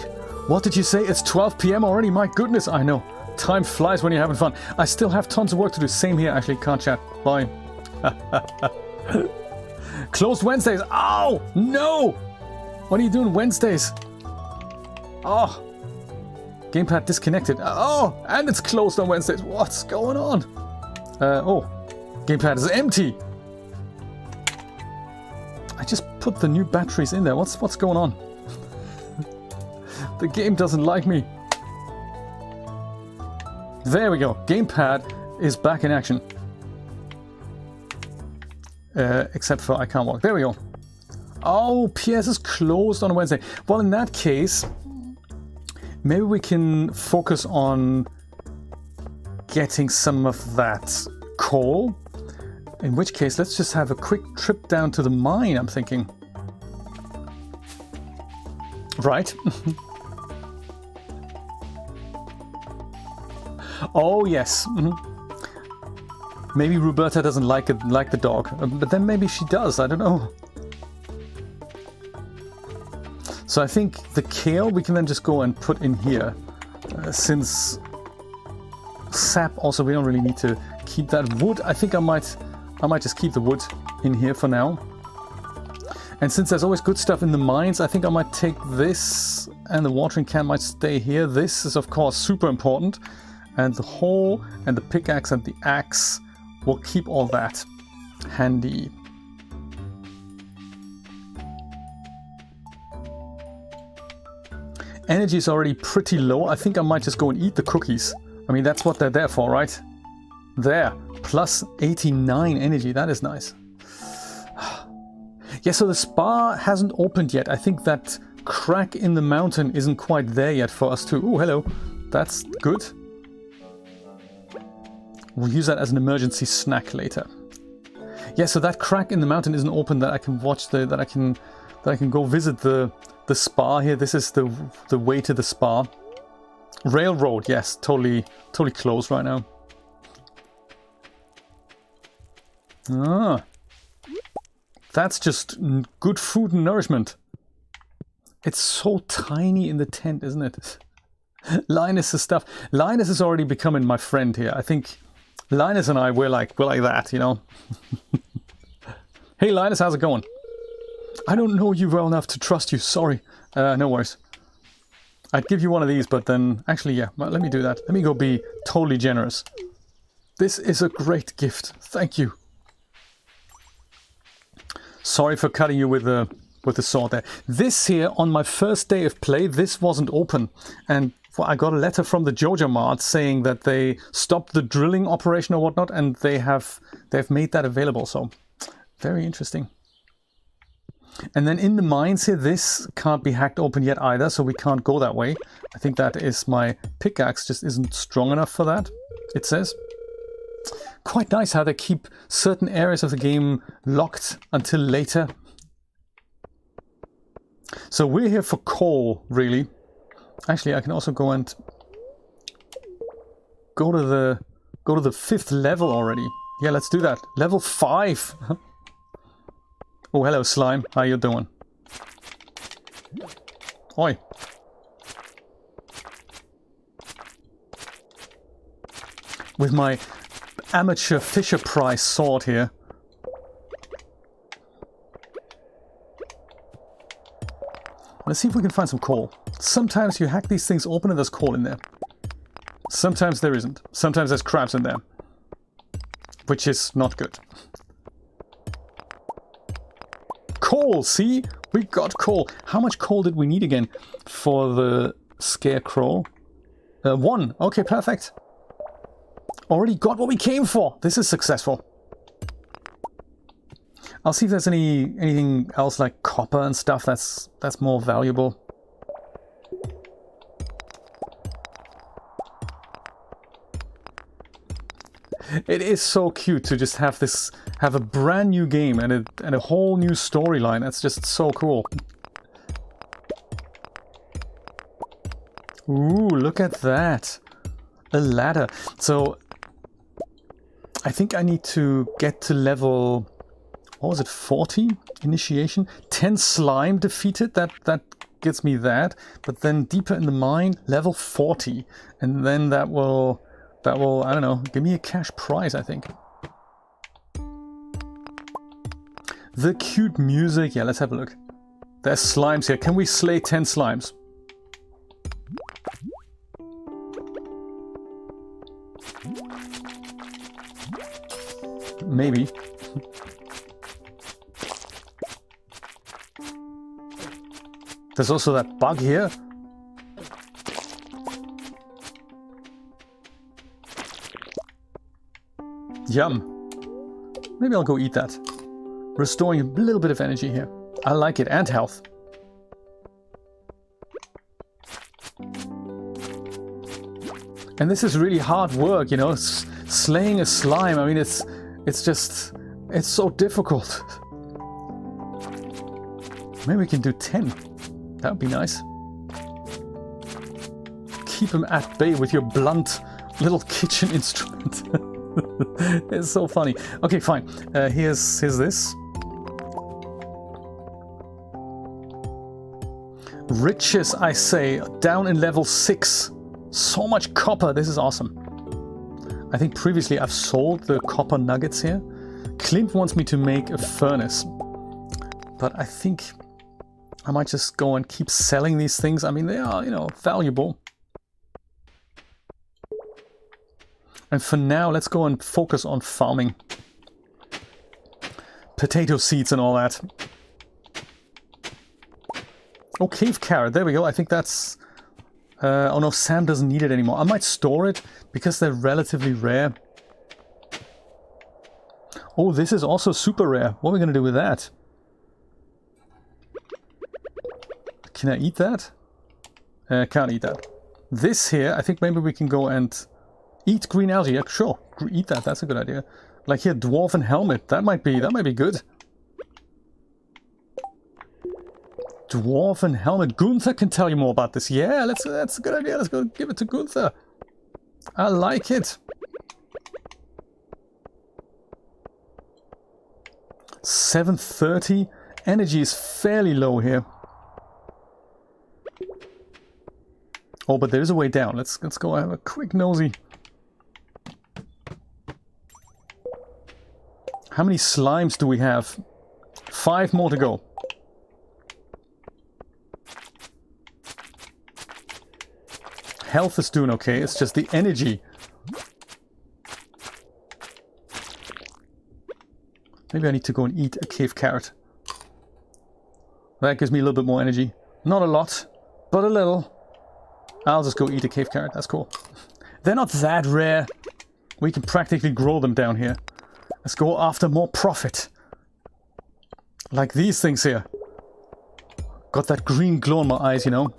what did you say? It's 12 PM already? My goodness, I know. Time flies when you're having fun. I still have tons of work to do. Same here, actually. Can't chat. Bye. Closed Wednesdays. Oh, no! What are you doing Wednesdays? Oh. Gamepad disconnected. Oh, and it's closed on Wednesdays. What's going on? Oh. Gamepad is empty. I just put the new batteries in there. What's going on? The game doesn't like me. There we go. Gamepad is back in action. Except for I can't walk. There we go. Oh, PS is closed on Wednesday. Well, in that case, maybe we can focus on getting some of that coal. In which case, let's just have a quick trip down to the mine, I'm thinking. Right. Oh, yes. Maybe Roberta doesn't like the dog, but then maybe she does. I don't know. So I think the kale we can then just go and put in here. Since sap also, we don't really need to keep that. Wood, I think I might just keep the wood in here for now. And since there's always good stuff in the mines, I think I might take this, and the watering can might stay here. This is of course super important. And the hoe and the pickaxe and the axe will keep all that handy. Energy is already pretty low. I think I might just go and eat the cookies. I mean, that's what they're there for, right? There, plus 89 energy. That is nice. Yeah, so the spa hasn't opened yet. I think that crack in the mountain isn't quite there yet for us to... Oh, hello. That's good. We'll use that as an emergency snack later. Yeah, so that crack in the mountain isn't open that I can watch that I can go visit the spa here. This is the way to the spa. Railroad, yes, totally closed right now. Ah. That's just good food and nourishment. It's so tiny in the tent, isn't it? Linus's stuff. Linus is already becoming my friend here. I think Linus and I, we're like that, you know. Hey Linus, how's it going? I don't know you well enough to trust you, sorry. No worries. I'd give you one of these, but then... Actually, yeah, well, let me do that. Let me go be totally generous. This is a great gift. Thank you. Sorry for cutting you with the sword there. This here, on my first day of play, this wasn't open. And well, I got a letter from the Joja Mart saying that they stopped the drilling operation or whatnot, and they've made that available, so... Very interesting. And then in the mines here, this can't be hacked open yet either, so we can't go that way. I think that is my pickaxe just isn't strong enough for that, it says. Quite nice how they keep certain areas of the game locked until later. So we're here for coal, really. Actually, I can also go and go to the 5th level already. Yeah, let's do that. Level 5. Oh, hello, slime. How you doing? Oi. With my amateur Fisher Price sword here. Let's see if we can find some coal. Sometimes you hack these things open and there's coal in there. Sometimes there isn't. Sometimes there's crabs in there. Which is not good. Coal, see? We got coal. How much coal did we need again for the Scarecrow? 1. Okay, perfect. Already got what we came for. This is successful. I'll see if there's anything else like copper and stuff that's more valuable. It is so cute to just have a brand new game and a whole new storyline. That's just so cool. Ooh, look at that. A ladder. So I think I need to get to level, what was it, 40 initiation? 10 slime defeated, that gets me that. But then deeper in the mine, level 40. And then that will, I don't know, give me a cash prize, I think. The cute music, yeah, let's have a look. There's slimes here. Can we slay 10 slimes? Maybe. There's also that bug here. Yum. Maybe I'll go eat that. Restoring a little bit of energy here. I like it, and health. And this is really hard work, you know, slaying a slime. I mean, it's so difficult. Maybe we can do 10. That would be nice. Keep them at bay with your blunt little kitchen instrument. It's so funny. Okay, fine. Here's this. Riches, I say, down in level 6. So much copper. This is awesome. I think previously I've sold the copper nuggets here. Clint wants me to make a furnace. But I think I might just go and keep selling these things. I mean, they are, you know, valuable. And for now, let's go and focus on farming. Potato seeds and all that. Oh, cave carrot. There we go. I think that's... oh no, Sam doesn't need it anymore. I might store it because they're relatively rare. Oh, this is also super rare. What are we going to do with that? Can I eat that? Can't eat that. This here, I think maybe we can go and eat green algae. Yeah, sure. Eat that. That's a good idea. Like here, dwarven helmet. That might be good. Dwarven helmet. Gunther can tell you more about this. Yeah, that's a good idea. Let's go give it to Gunther. I like it. 730. Energy is fairly low here. Oh, but there is a way down. Let's go have a quick nosy. How many slimes do we have? 5 more to go. Health is doing okay, it's just the energy. Maybe I need to go and eat a cave carrot. That gives me a little bit more energy. Not a lot, but a little. I'll just go eat a cave carrot, that's cool. They're not that rare. We can practically grow them down here. Let's go after more profit. Like these things here. Got that green glow in my eyes, you know.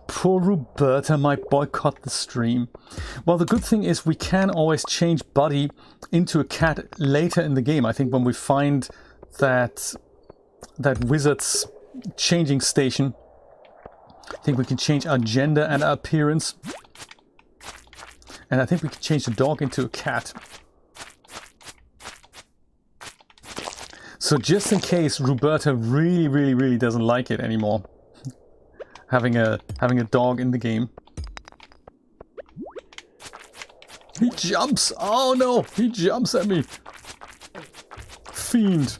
Poor Roberta might boycott the stream. Well, the good thing is we can always change Buddy into a cat later in the game. I think when we find that wizard's changing station, I think we can change our gender and our appearance. And I think we can change the dog into a cat. So just in case Roberta really doesn't like it anymore, having a dog in the game. He jumps! Oh no! He jumps at me! Fiend!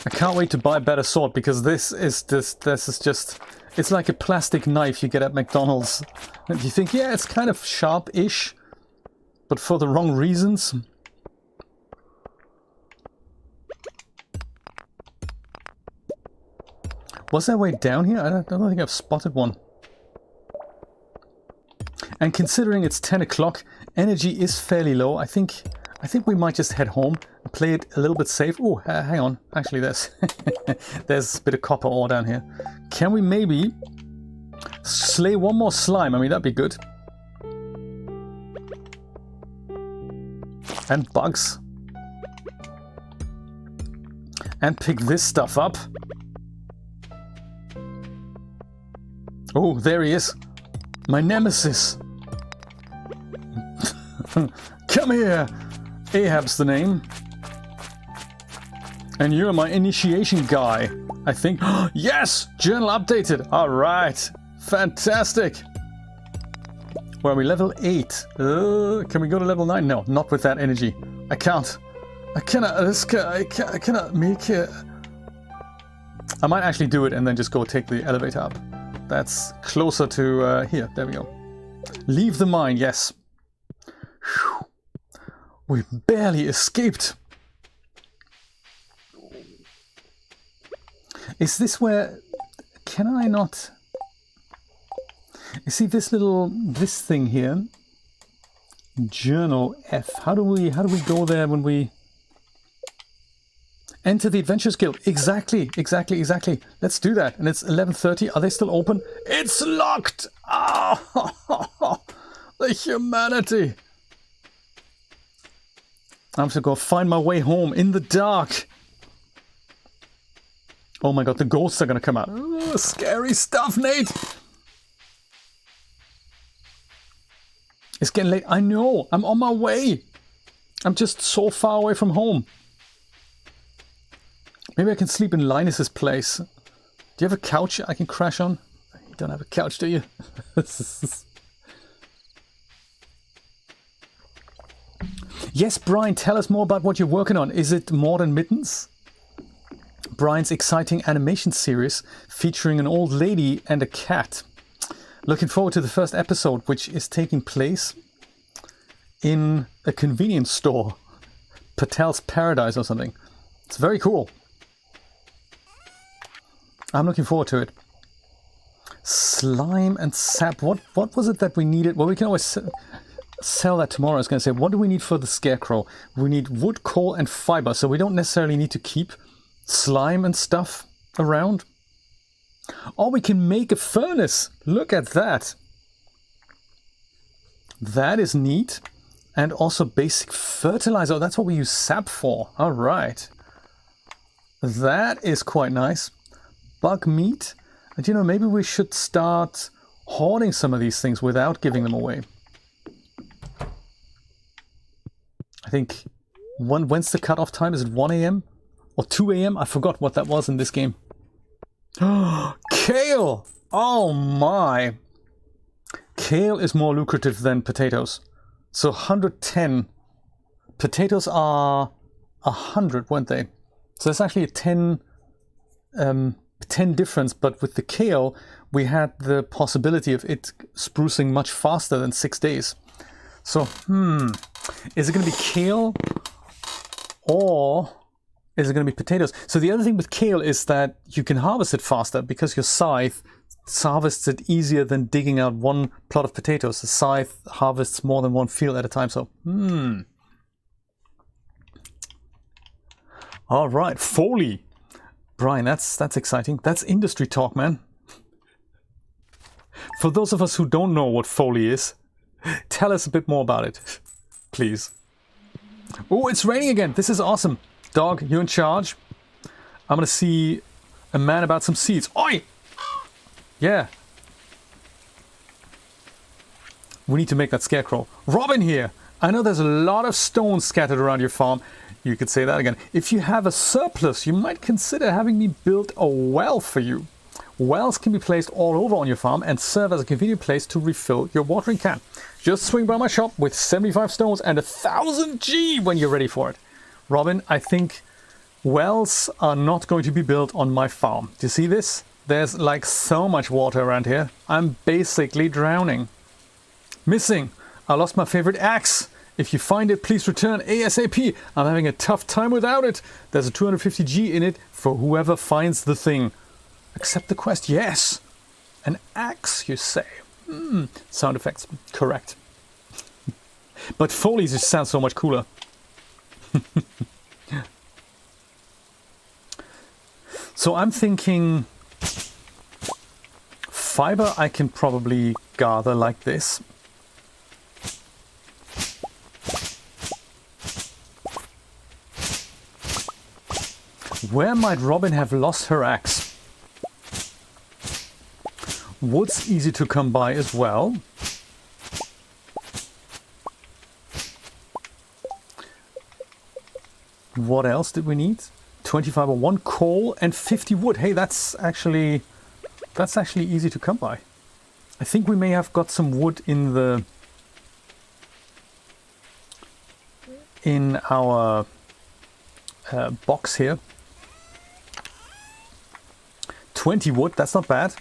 I can't wait to buy a better sword because this is just... It's like a plastic knife you get at McDonald's. And you think, yeah, it's kind of sharp-ish, but for the wrong reasons. Was there a way down here? I don't think I've spotted one. And considering it's 10 o'clock, energy is fairly low. I think we might just head home and play it a little bit safe. Oh, hang on. Actually, there's a bit of copper ore down here. Can we maybe slay one more slime? I mean, that'd be good. And bugs. And pick this stuff up. Oh, there he is. My nemesis. Come here. Ahab's the name. And you're my initiation guy, I think. Yes! Journal updated. Alright. Fantastic. Well, we level 8. Can we go to level 9? No, not with that energy. I can't. I cannot make it. I might actually do it and then just go take the elevator up. That's closer to here. There we go. Leave the mine, yes. Whew. We barely escaped. Is this where... Can I not... You see this thing here? Journal F. How do we go there when we... Enter the Adventurers Guild. Exactly. Let's do that. And it's 11:30. Are they still open? It's locked! Oh, the humanity. I have to go find my way home in the dark. Oh my god, the ghosts are gonna come out. Oh, scary stuff, Nate. It's getting late. I know. I'm on my way. I'm just so far away from home. Maybe I can sleep in Linus's place. Do you have a couch I can crash on? You don't have a couch, do you? Yes, Brian, tell us more about what you're working on. Is it more than mittens? Brian's exciting animation series featuring an old lady and a cat. Looking forward to the first episode, which is taking place in a convenience store. Patel's Paradise or something. It's very cool. I'm looking forward to it. Slime and sap. What was it that we needed? Well, we can always sell that tomorrow. I was going to say, what do we need for the Scarecrow? We need wood, coal, and fiber. So we don't necessarily need to keep slime and stuff around. Or we can make a furnace. Look at that. That is neat. And also basic fertilizer. Oh, that's what we use sap for. All right. That is quite nice. Bug meat. And you know, maybe we should start hoarding some of these things without giving them away. I think, when's the cutoff time? Is it 1 AM? Or 2 AM? I forgot what that was in this game. Kale! Oh my! Kale is more lucrative than potatoes. So 110. Potatoes are 100, weren't they? So that's actually a 10 difference, but with the kale, we had the possibility of it sprucing much faster than 6 days. So, is it going to be kale or is it going to be potatoes? So the other thing with kale is that you can harvest it faster because your scythe harvests it easier than digging out one plot of potatoes. The scythe harvests more than one field at a time. So, All right, Foley. Brian, that's exciting. That's industry talk, man. For those of us who don't know what Foley is, tell us a bit more about it, please. Oh, it's raining again. This is awesome. Dog, you're in charge. I'm gonna see a man about some seeds. Oi! Yeah. We need to make that scarecrow. Robin here. I know there's a lot of stones scattered around your farm. You could say that again. If you have a surplus, you might consider having me build a well for you. Wells can be placed all over on your farm and serve as a convenient place to refill your watering can. Just swing by my shop with 75 stones and 1,000 G when you're ready for it. Robin, I think wells are not going to be built on my farm. Do you see this? There's like so much water around here. I'm basically drowning. Missing. I lost my favorite axe. If you find it, please return ASAP. I'm having a tough time without it. There's a 250 G in it for whoever finds the thing. Accept the quest. Yes. An axe, you say? Sound effects. Correct. But Foley's just sounds so much cooler. So I'm thinking fiber I can probably gather like this. Where might Robin have lost her axe? Wood's easy to come by as well. What else did we need? 25 or 1 coal and 50 wood. Hey, that's actually easy to come by. I think we may have got some wood in our box here. 20 wood, that's not bad.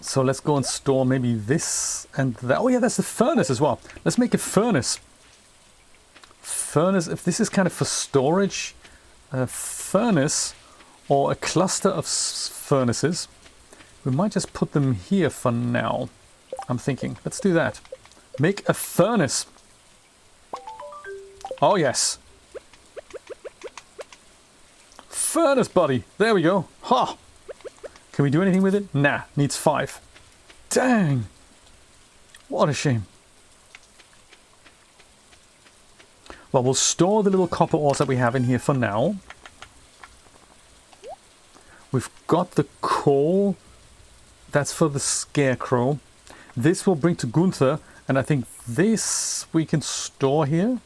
So let's go and store maybe this and that. Oh yeah, that's the furnace as well. Let's make a furnace. Furnace, if this is kind of for storage, a furnace or a cluster of furnaces, we might just put them here for now. I'm thinking, let's do that. Make a furnace. Oh yes. Furnace, buddy. There we go. Ha! Can we do anything with it? Nah, needs 5. Dang! What a shame. Well, we'll store the little copper ores that we have in here for now. We've got the coal. That's for the Scarecrow. This we'll bring to Gunther, and I think this we can store here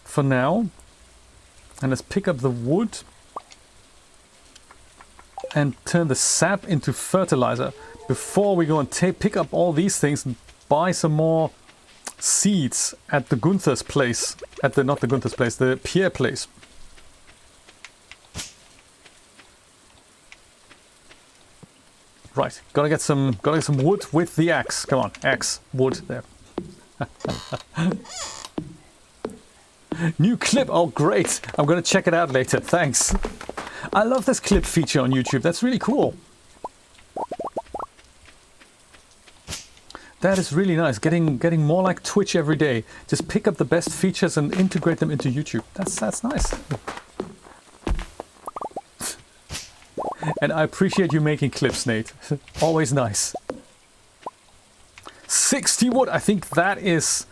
for now. And let's pick up the wood and turn the sap into fertilizer before we go and pick up all these things and buy some more seeds at the Gunther's place. Not the Gunther's place, the Pierre place. Right, gotta get some wood with the axe. Come on, axe, wood, there. New clip, oh great, I'm gonna check it out later, thanks. I love this clip feature on YouTube, that's really cool. That is really nice, getting more like Twitch every day. Just pick up the best features and integrate them into YouTube. That's nice. And I appreciate you making clips, Nate. Always nice. 60 wood, I think that is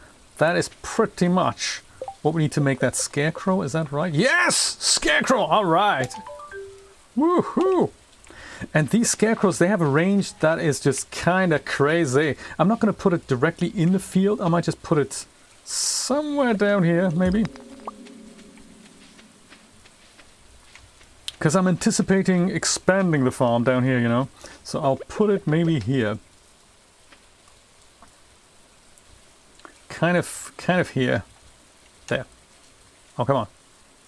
pretty much what we need to make that Scarecrow, is that right? Yes! Scarecrow, alright! Woohoo! And these Scarecrows, they have a range that is just kind of crazy. I'm not going to put it directly in the field. I might just put it somewhere down here, maybe. Because I'm anticipating expanding the farm down here, you know. So I'll put it maybe here. kind of here. There. Oh, come on.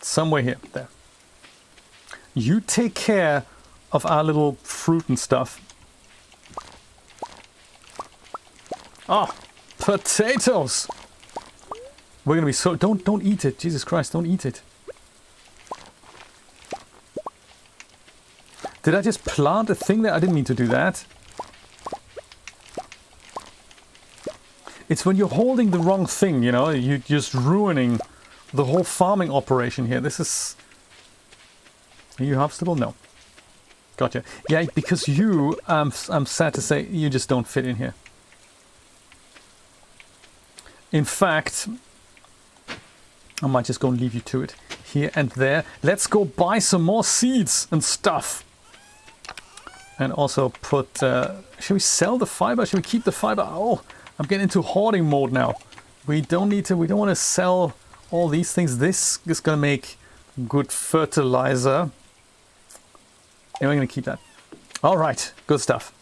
Somewhere here. There. You take care of our little fruit and stuff. Oh, potatoes! We're gonna be so... Don't eat it. Jesus Christ, don't eat it. Did I just plant a thing there? I didn't mean to do that. It's when you're holding the wrong thing, you know, you're just ruining the whole farming operation here. This is... Are you harvestable? No. Gotcha. Yeah, because you, I'm sad to say, you just don't fit in here. In fact, I might just go and leave you to it. Here and there. Let's go buy some more seeds and stuff. And also put... should we sell the fiber? Should we keep the fiber? Oh, I'm getting into hoarding mode now. We don't need to... We don't want to sell all these things. This is going to make good fertilizer. And we're going to keep that. All right. Good stuff.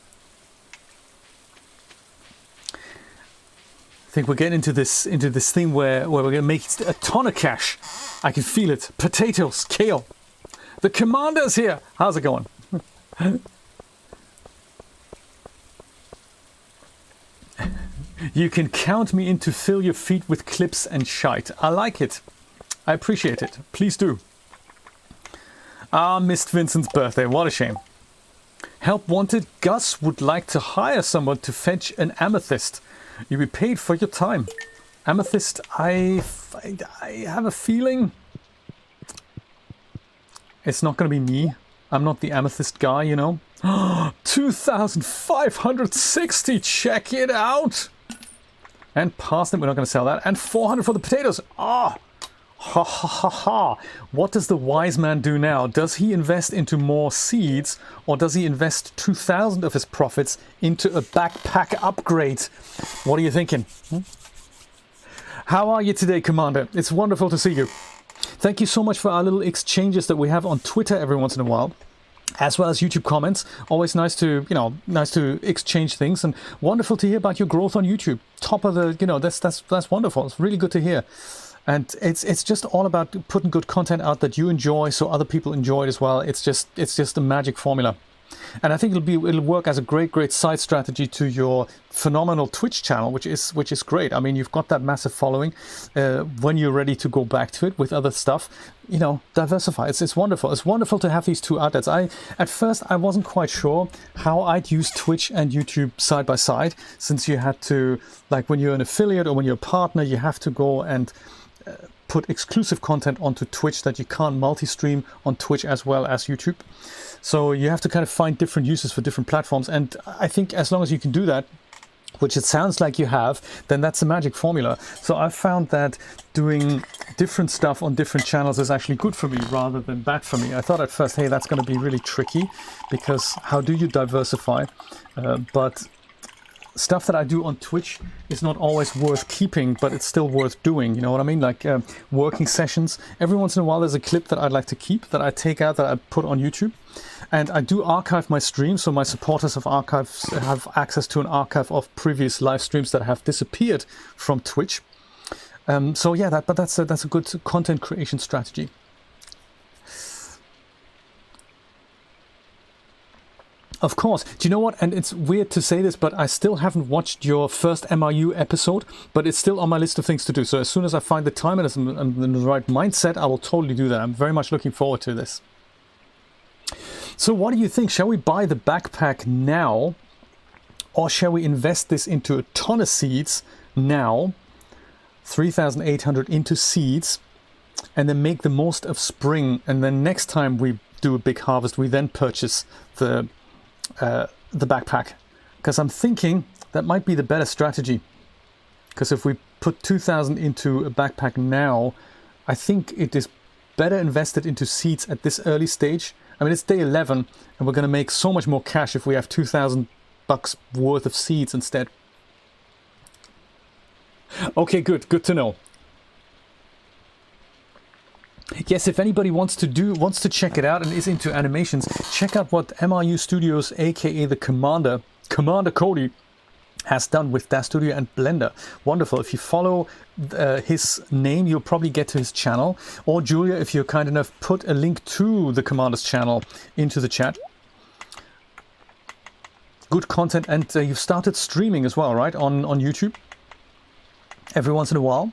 I think we're getting into this thing where we're going to make a ton of cash. I can feel it. Potatoes, kale. The commander's here. How's it going? You can count me in to fill your feet with clips and shite. I like it. I appreciate it. Please do. Ah, missed Vincent's birthday. What a shame. Help wanted. Gus would like to hire someone to fetch an amethyst. You'll be paid for your time. Amethyst, I have a feeling it's not going to be me. I'm not the amethyst guy, you know. 2,560. Check it out. And parsnip, we're not going to sell that. And 400 for the potatoes. Ah. Ha ha ha ha. What does the wise man do now? Does he invest into more seeds, or does he invest 2,000 of his profits into a backpack upgrade? What are you thinking? How are you today, Commander? It's wonderful to see you. Thank you so much for our little exchanges that we have on Twitter every once in a while, as well as YouTube comments. Always nice to, you know, nice to exchange things, and wonderful to hear about your growth on YouTube. Top of the, you know, that's wonderful. It's really good to hear. And it's just all about putting good content out that you enjoy, so other people enjoy it as well. It's just a magic formula. And I think it'll work as a great side strategy to your phenomenal Twitch channel, which is great. I mean, you've got that massive following. When you're ready to go back to it with other stuff, you know, diversify. It's wonderful. It's wonderful to have these two outlets. At first I wasn't quite sure how I'd use Twitch and YouTube side by side, since you had to, like, when you're an affiliate or when you're a partner, you have to go and put exclusive content onto Twitch that you can't multi-stream on Twitch as well as YouTube. So you have to kind of find different uses for different platforms. And I think as long as you can do that, which it sounds like you have, then that's a magic formula. So I've found that doing different stuff on different channels is actually good for me rather than bad for me. I thought at first, hey, that's going to be really tricky, because how do you diversify? But stuff that I do on Twitch is not always worth keeping, but it's still worth doing. You know what I mean? Like working sessions. Every once in a while, there's a clip that I'd like to keep, that I take out, that I put on YouTube. And I do archive my streams, so my supporters of archives have access to an archive of previous live streams that have disappeared from Twitch. So yeah, that's a good content creation strategy. Of course. Do you know what? And it's weird to say this, but I still haven't watched your first MRU episode, but it's still on my list of things to do. So as soon as I find the time and I'm in the right mindset, I will totally do that. I'm very much looking forward to this. So what do you think? Shall we buy the backpack now, or shall we invest this into a ton of seeds now, 3,800 into seeds, and then make the most of spring, and then next time we do a big harvest, we then purchase the backpack? Because I'm thinking that might be the better strategy, because if we put 2,000 into a backpack now, I think it is better invested into seeds at this early stage. I mean, it's day 11 and we're going to make so much more cash if we have 2,000 bucks worth of seeds instead. Okay, good to know. Yes, if anybody wants to check it out and is into animations, check out what MRU Studios, aka the Commander Cody, has done with Dash Studio and Blender. Wonderful. If you follow his name, you'll probably get to his channel. Or Julia, if you're kind enough, put a link to the Commander's channel into the chat. Good content, and you've started streaming as well, right? On YouTube? Every once in a while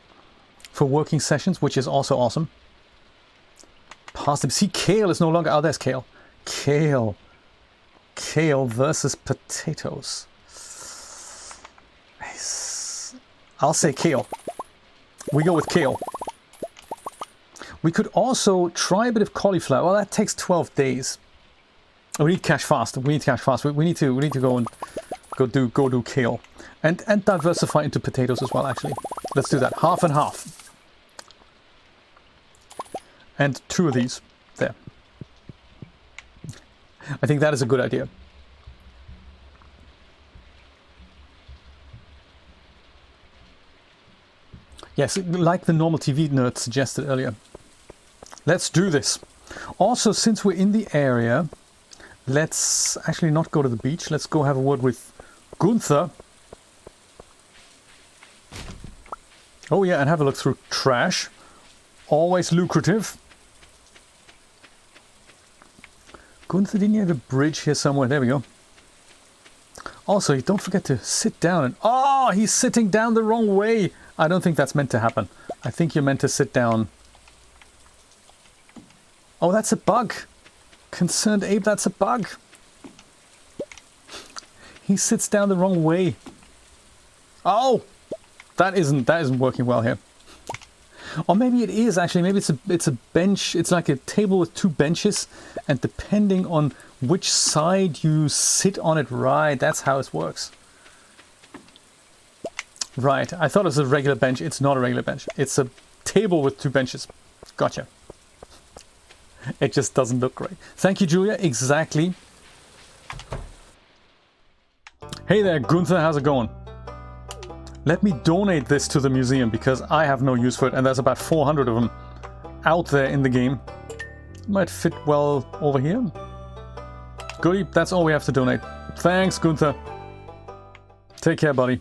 for working sessions, which is also awesome. Parsnip. See, kale is no longer... Oh, there's kale. Kale. Kale versus potatoes. I'll say kale. We go with kale. We could also try a bit of cauliflower. Well, that takes 12 days. We need cash fast. We need cash fast. We need to go and go do kale. And diversify into potatoes as well, actually. Let's do that. Half and half. And 2 of these. There. I think that is a good idea. Yes, like the normal TV nerd suggested earlier. Let's do this. Also, since we're in the area, let's actually not go to the beach. Let's go have a word with Gunther. Oh yeah, and have a look through trash. Always lucrative. Gunther, didn't you have a bridge here somewhere? There we go. Also, don't forget to sit down and... Oh, he's sitting down the wrong way. I don't think that's meant to happen. I think you're meant to sit down. Oh, that's a bug. Concerned Abe, that's a bug. He sits down the wrong way. Oh, that isn't working well here. Or maybe it is actually. Maybe it's a bench. It's like a table with 2 benches, and depending on which side you sit on it, right? That's how it works. Right. I thought it was a regular bench. It's not a regular bench. It's a table with 2 benches. Gotcha. It just doesn't look great. Thank you, Julia. Exactly. Hey there, Gunther. How's it going? Let me donate this to the museum because I have no use for it, and there's about 400 of them out there in the game. Might fit well over here. Goodie, that's all we have to donate. Thanks, Gunther. Take care, buddy.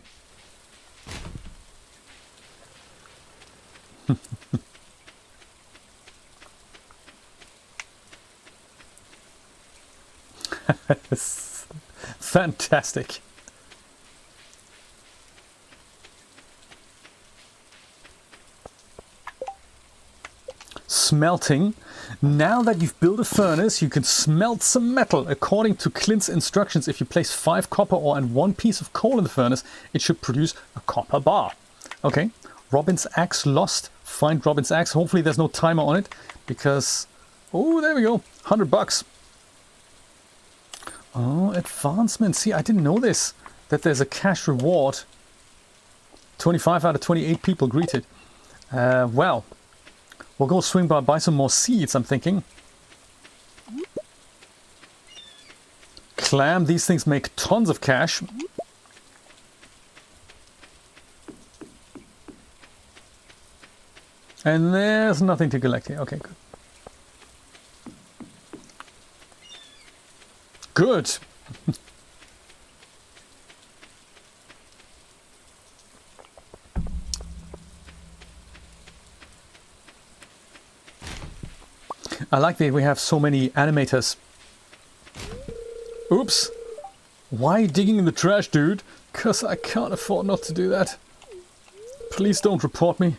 Fantastic. Smelting. Now that you've built a furnace, you can smelt some metal. According to Clint's instructions, if you place 5 copper ore and 1 piece of coal in the furnace, it should produce a copper bar. Okay. Robin's axe lost. Find Robin's axe. Hopefully there's no timer on it because... Oh, there we go. $100. Oh, advancement. See, I didn't know this. That there's a cash reward. 25 out of 28 people greeted. Well, we'll go swing by, buy some more seeds, I'm thinking. Clam. These things make tons of cash. And there's nothing to collect here. Okay, good. Good. I like that we have so many animators. Oops. Why digging in the trash, dude? 'Cause I can't afford not to do that. Please don't report me.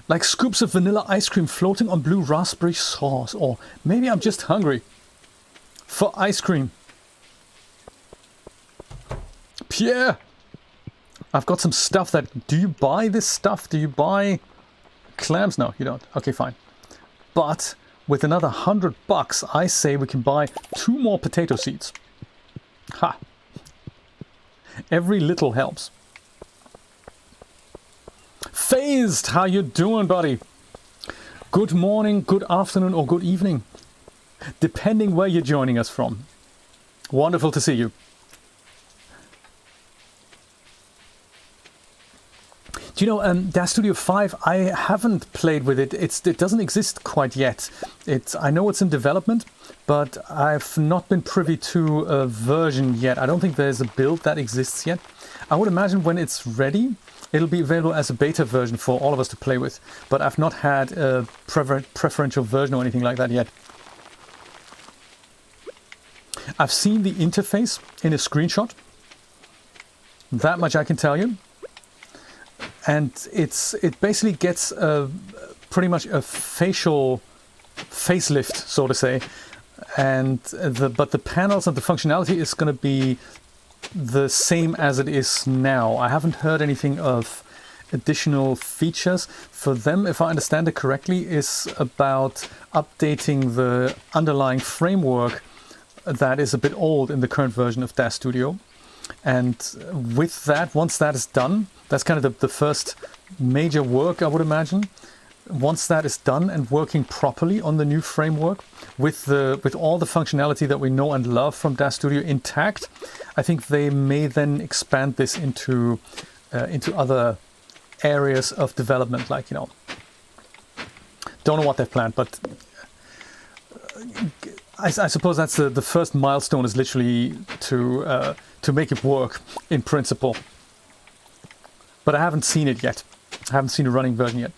Like scoops of vanilla ice cream floating on blue raspberry sauce. Or maybe I'm just hungry. For ice cream. Pierre! I've got some stuff that... Do you buy this stuff? Do you buy clams? No, you don't. Okay, fine. But with another $100, I say we can buy 2 more potato seeds. Ha! Every little helps. Phased! How you doing, buddy? Good morning, good afternoon, or good evening. Depending where you're joining us from. Wonderful to see you. Do you know, Dash Studio 5, I haven't played with it. It doesn't exist quite yet. I know it's in development, but I've not been privy to a version yet. I don't think there's a build that exists yet. I would imagine when it's ready, it'll be available as a beta version for all of us to play with. But I've not had a preferential version or anything like that yet. I've seen the interface in a screenshot. That much I can tell you. And it basically gets pretty much a facelift, so to say, but the panels and the functionality is going to be the same as it is now. I haven't heard anything of additional features. For them, if I understand it correctly, is about updating the underlying framework that is a bit old in the current version of Dash Studio. And with that, once that is done, that's kind of the first major work, I would imagine. Once that is done and working properly on the new framework, with all the functionality that we know and love from Dash Studio intact, I think they may then expand this into other areas of development. Like, you know, don't know what they've planned, but I suppose that's the first milestone, is literally to make it work in principle. But I haven't seen it yet. I haven't seen a running version yet.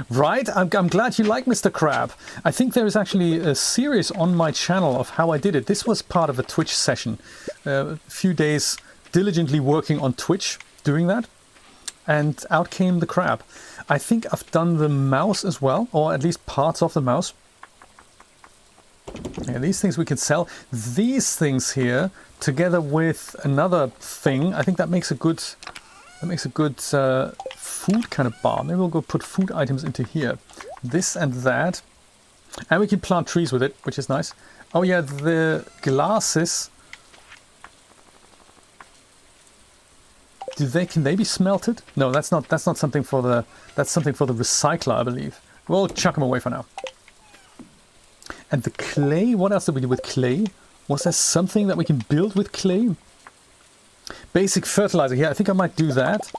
Right, I'm glad you like Mr. Crab. I think there is actually a series on my channel of how I did it. This was part of a Twitch session. A few days diligently working on Twitch, doing that. And out came the crab. I think I've done the mouse as well, or at least parts of the mouse. Yeah, these things we can sell. These things here, together with another thing, I think that makes a good food kind of bar. Maybe we'll go put food items into here. This and that. And we can plant trees with it, which is nice. Oh yeah, the glasses. Can they be smelted? No, that's not something for the recycler, I believe. We'll chuck them away for now. And the clay, what else did we do with clay? Was there something that we can build with clay? Basic fertilizer. Yeah, I think I might do that.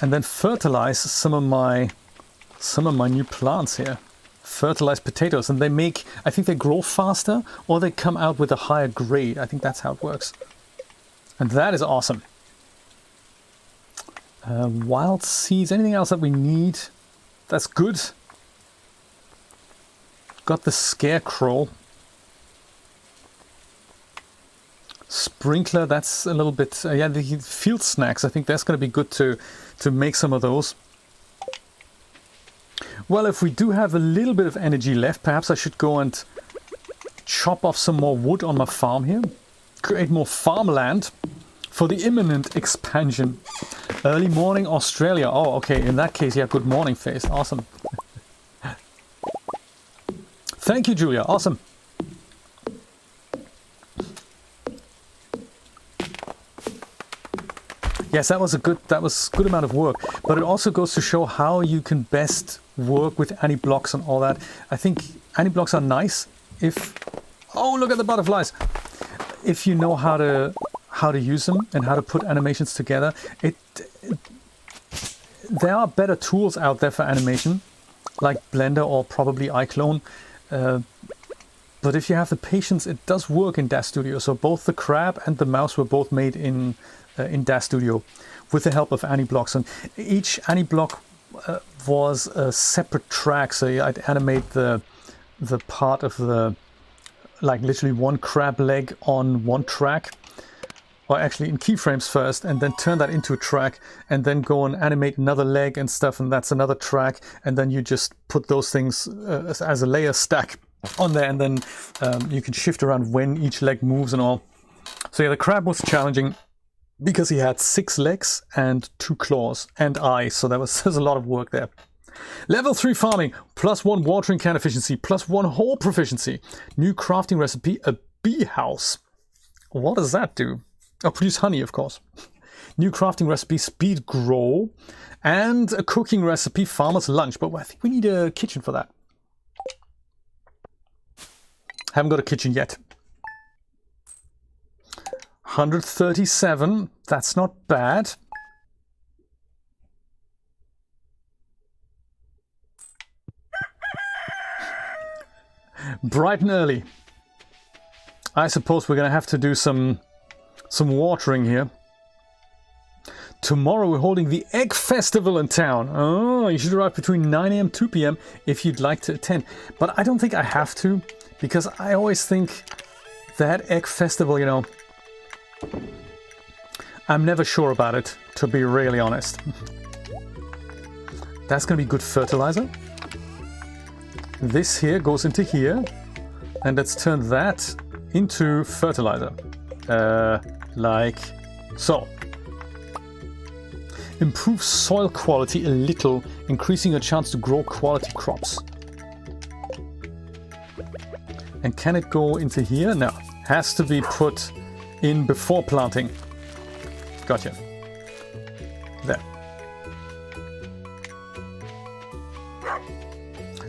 And then fertilize some of my new plants here. Fertilize potatoes, and I think they grow faster, or they come out with a higher grade. I think that's how it works. And that is awesome. Wild seeds, anything else that we need? That's good. Got the Scarecrow. Sprinkler, that's a little bit... yeah, the field snacks, I think that's going to be good to make some of those. Well, if we do have a little bit of energy left, perhaps I should go and chop off some more wood on my farm here. Create more farmland for the imminent expansion. Early morning Australia. Oh, okay, in that case, yeah, good morning face. Awesome. Thank you, Julia. Awesome. Yes, that was good amount of work, but it also goes to show how you can best work with anti-blocks and all that. I think anti-blocks are nice if... Oh, look at the butterflies! If you know how to use them and how to put animations together. There are better tools out there for animation, like Blender or probably iClone. But if you have the patience, it does work in Dash Studio. So both the crab and the mouse were both made in Dash Studio with the help of anti-blocks. And each anti-block was a separate track. So I'd animate the part of the, like literally one crab leg on one track, or actually in keyframes first, and then turn that into a track, and then go and animate another leg and stuff, and that's another track, and then you just put those things as a layer stack on there, and then you can shift around when each leg moves and all. So yeah, the crab was challenging because he had 6 legs and 2 claws and eyes, so there's a lot of work there. Level 3 farming, +1 watering can efficiency, +1 hole proficiency. New crafting recipe, a bee house. What does that do? Oh, produce honey, of course. New crafting recipe, speed grow. And a cooking recipe, farmer's lunch. But I think we need a kitchen for that. Haven't got a kitchen yet. 137. That's not bad. Bright and early. I suppose we're gonna have to do some watering here. Tomorrow we're holding the Egg Festival in town. Oh, you should arrive between 9 AM 2 PM if you'd like to attend. But I don't think I have to, because I always think that Egg Festival, you know, I'm never sure about it, to be really honest. That's gonna be good fertilizer. This here goes into here, and let's turn that into fertilizer. Like so. Improve soil quality a little, increasing your chance to grow quality crops. And can it go into here? No. Has to be put in before planting. Gotcha. There.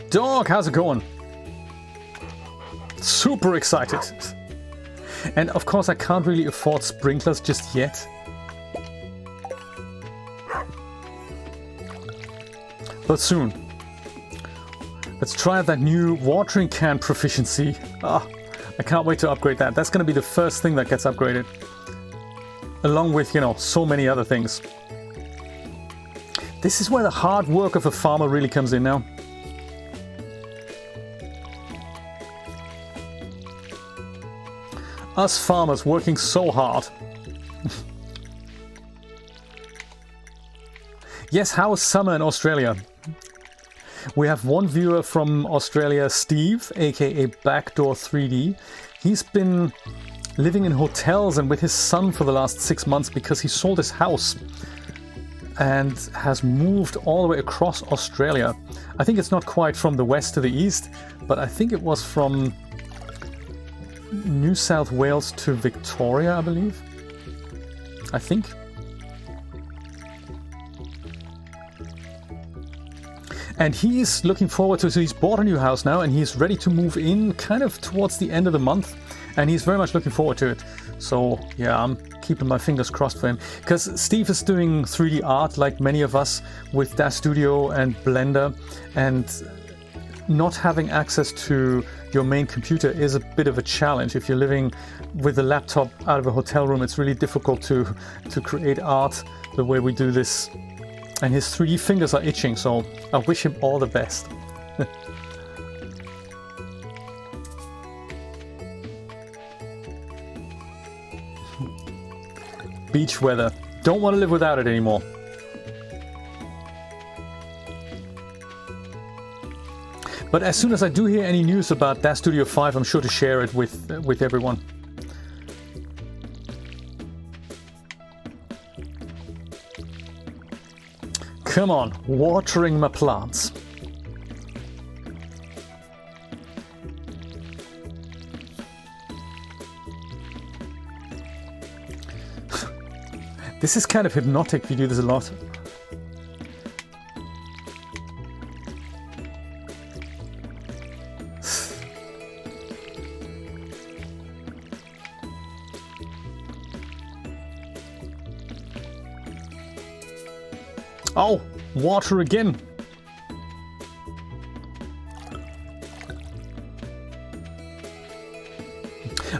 Dog, how's it going? Super excited. And of course I can't really afford sprinklers just yet. But soon. Let's try that new watering can proficiency. Ah, I can't wait to upgrade that. That's going to be the first thing that gets upgraded. Along with, you know, so many other things. This is where the hard work of a farmer really comes in now. Us farmers working so hard. Yes, how is summer in Australia? We have one viewer from Australia, Steve, aka Backdoor 3D. He's been living in hotels and with his son for the last 6 months because he sold his house and has moved all the way across Australia. I think it's not quite from the west to the east, but I think it was from New South Wales to Victoria, I believe. I think. And he's looking forward to, so he's bought a new house now and he's ready to move in kind of towards the end of the month. And he's very much looking forward to it. So yeah, I'm keeping my fingers crossed for him. Because Steve is doing 3D art like many of us with Dash Studio and Blender. And not having access to your main computer is a bit of a challenge. If you're living with a laptop out of a hotel room, it's really difficult to create art the way we do this. And his 3D fingers are itching, so I wish him all the best. Beach weather. Don't want to live without it anymore. But as soon as I do hear any news about Dash Studio 5, I'm sure to share it with everyone. Come on, watering my plants. This is kind of hypnotic if you do this a lot. Oh, water again.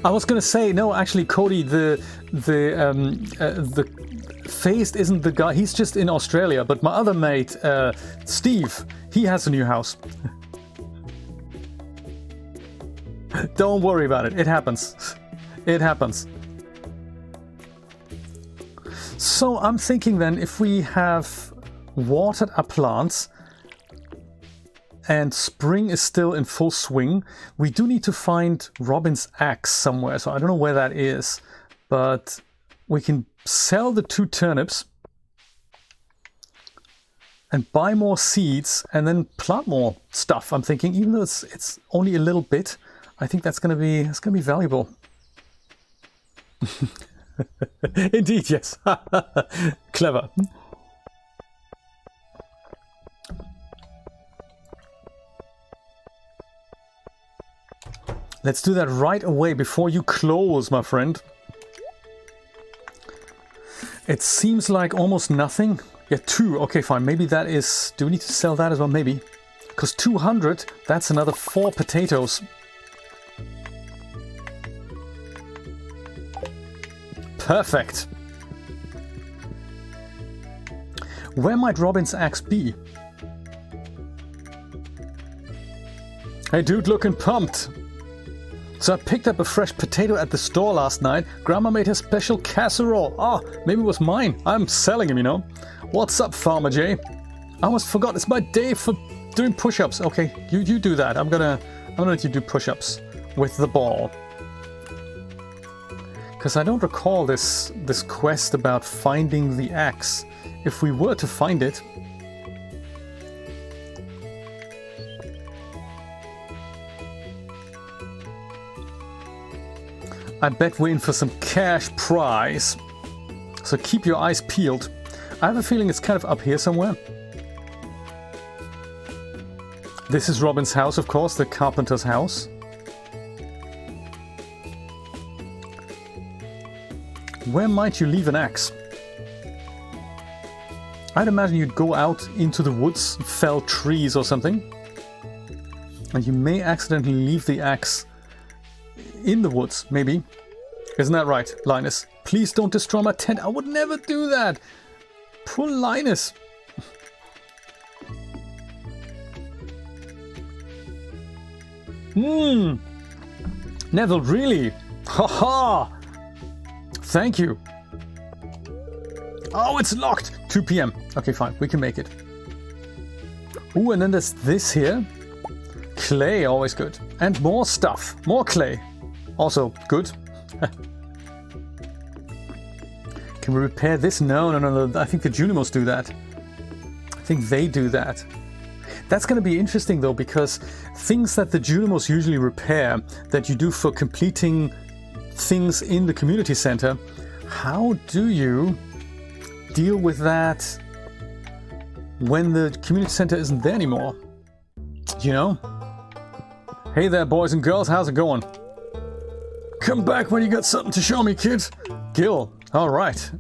I was gonna say, no, actually, Cody, the Phased isn't the guy. He's just in Australia. But my other mate, Steve, he has a new house. Don't worry about it. It happens. It happens. So I'm thinking then, if we have watered our plants and spring is still in full swing, we do need to find Robin's axe somewhere. So I don't know where that is, but we can sell the 2 turnips and buy more seeds and then plant more stuff. I'm thinking, even though it's only a little bit, I think that's gonna be valuable. Indeed, yes. Clever. Let's do that right away before you close, my friend. It seems like almost nothing. Yeah, 2. Okay, fine. Maybe that is... Do we need to sell that as well? Maybe. Because 200, that's another 4 potatoes. Perfect. Where might Robin's axe be? Hey dude, looking pumped. So I picked up a fresh potato at the store last night. Grandma made her special casserole. Ah, maybe it was mine. I'm selling him, you know. What's up, Farmer Jay? I almost forgot. It's my day for doing push-ups. Okay, you do that. I'm gonna let you do push-ups with the ball. Because I don't recall this quest about finding the axe. If we were to find it... I bet we're in for some cash prize. So keep your eyes peeled. I have a feeling it's kind of up here somewhere. This is Robin's house, of course, the carpenter's house. Where might you leave an axe? I'd imagine you'd go out into the woods, fell trees or something. And you may accidentally leave the axe in the woods, maybe. Isn't that right, Linus? Please don't destroy my tent. I would never do that. Poor Linus. Neville, really? Haha! Thank you. Oh, it's locked! 2 p.m. Okay, fine. We can make it. Ooh, and then there's this here. Clay, always good. And more stuff. More clay. Also good. Can we repair this? No. I think the Junimos do that. I think they do that. That's going to be interesting though, because things that the Junimos usually repair, that you do for completing things in the community center, how do you deal with that when the community center isn't there anymore? You know? Hey there, boys and girls, how's it going? Come back when you got something to show me, kid. Gil, alright.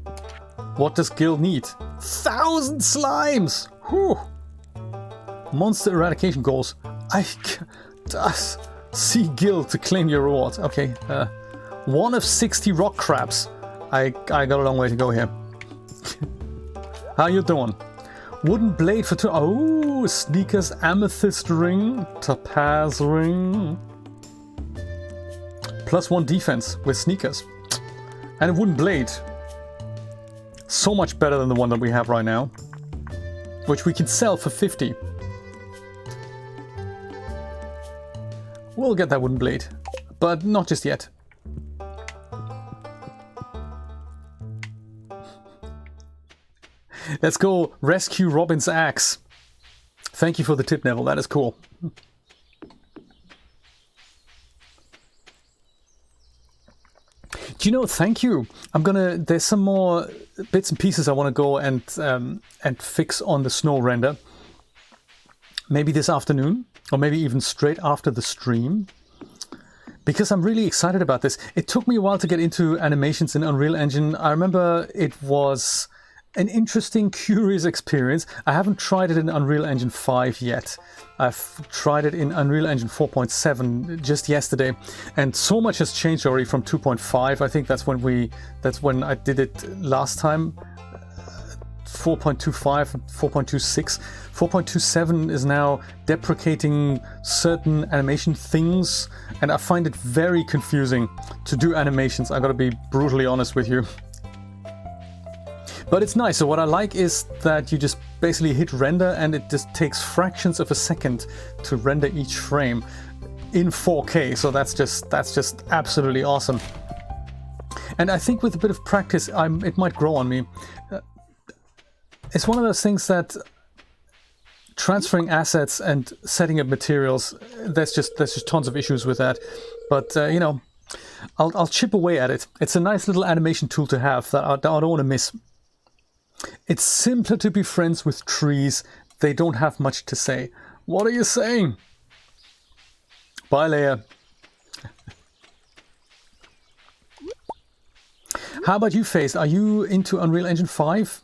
What does Gil need? 1,000 slimes! Whew. Monster eradication goals. I see Gil to claim your rewards. Okay, 1 of 60 rock crabs. I got a long way to go here. How you doing? Wooden blade for 2. Oh, sneakers, amethyst ring, topaz ring. +1 defense with sneakers. And a wooden blade. So much better than the one that we have right now. Which we can sell for 50. We'll get that wooden blade. But not just yet. Let's go rescue Robin's axe. Thank you for the tip, Neville. That is cool. Do you know, thank you. There's some more bits and pieces I want to go and fix on the snow render. Maybe this afternoon, or maybe even straight after the stream. Because I'm really excited about this. It took me a while to get into animations in Unreal Engine. I remember it was an interesting, curious experience. I haven't tried it in Unreal Engine 5 yet. I've tried it in Unreal Engine 4.7 just yesterday, and so much has changed already from 2.5. I think that's when I did it last time. 4.25, 4.26. 4.27 is now deprecating certain animation things, and I find it very confusing to do animations. I gotta be brutally honest with you. But it's nice. So what I like is that you just basically hit render and it just takes fractions of a second to render each frame in 4K. So that's just absolutely awesome. And I think with a bit of practice, it might grow on me. It's one of those things that transferring assets and setting up materials, there's just tons of issues with that. But you know, I'll chip away at it. It's a nice little animation tool to have that I don't want to miss. It's simpler to be friends with trees. They don't have much to say. What are you saying? Bye, Leia. How about you, Face? Are you into Unreal Engine 5?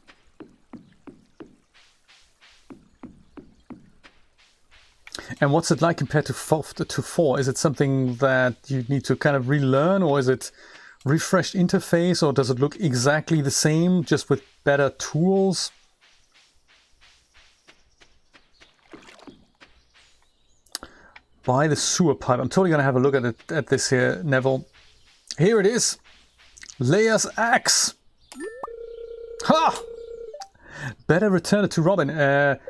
And what's it like compared to 4? Is it something that you need to kind of relearn, or is it refreshed interface, or does it look exactly the same, just with better tools? By the sewer pipe. I'm totally going to have a look at this here, Neville. Here it is. Leia's axe. Ha! Better return it to Robin.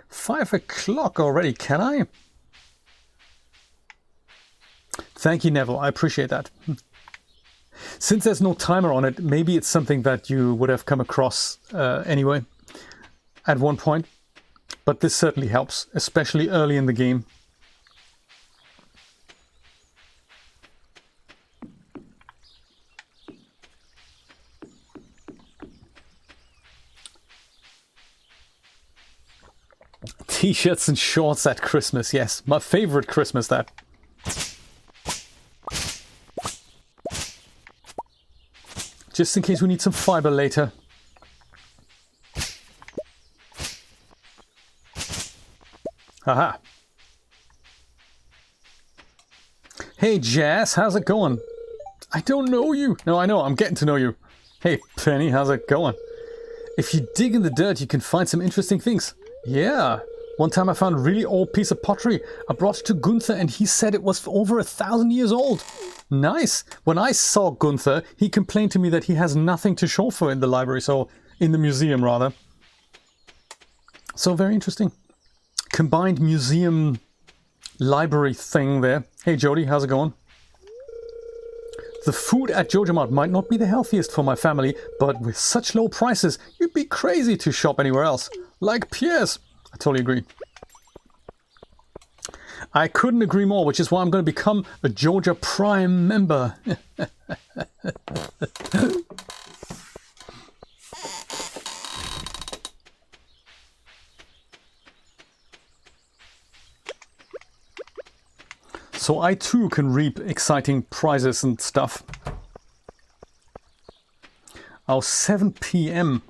5 o'clock already, can I? Thank you, Neville. I appreciate that. Since there's no timer on it, maybe it's something that you would have come across anyway at one point. But this certainly helps, especially early in the game. T-shirts and shorts at Christmas, yes. My favorite Christmas, that. Just in case we need some fiber later. Haha. Hey, Jazz, how's it going? I don't know you. No, I know, I'm getting to know you. Hey, Penny, how's it going? If you dig in the dirt, you can find some interesting things. Yeah. One time I found a really old piece of pottery. I brought it to Gunther and he said it was over 1,000 years old. Nice. When I saw Gunther, he complained to me that he has nothing to show for in the library, so in the museum rather. So very interesting. Combined museum library thing there. Hey Jody, how's it going? The food at Joja Mart might not be the healthiest for my family, but with such low prices, you'd be crazy to shop anywhere else. Like Pierre's. I totally agree. I couldn't agree more, which is why I'm going to become a Joja Prime member. So I too can reap exciting prizes and stuff. Oh, 7 PM.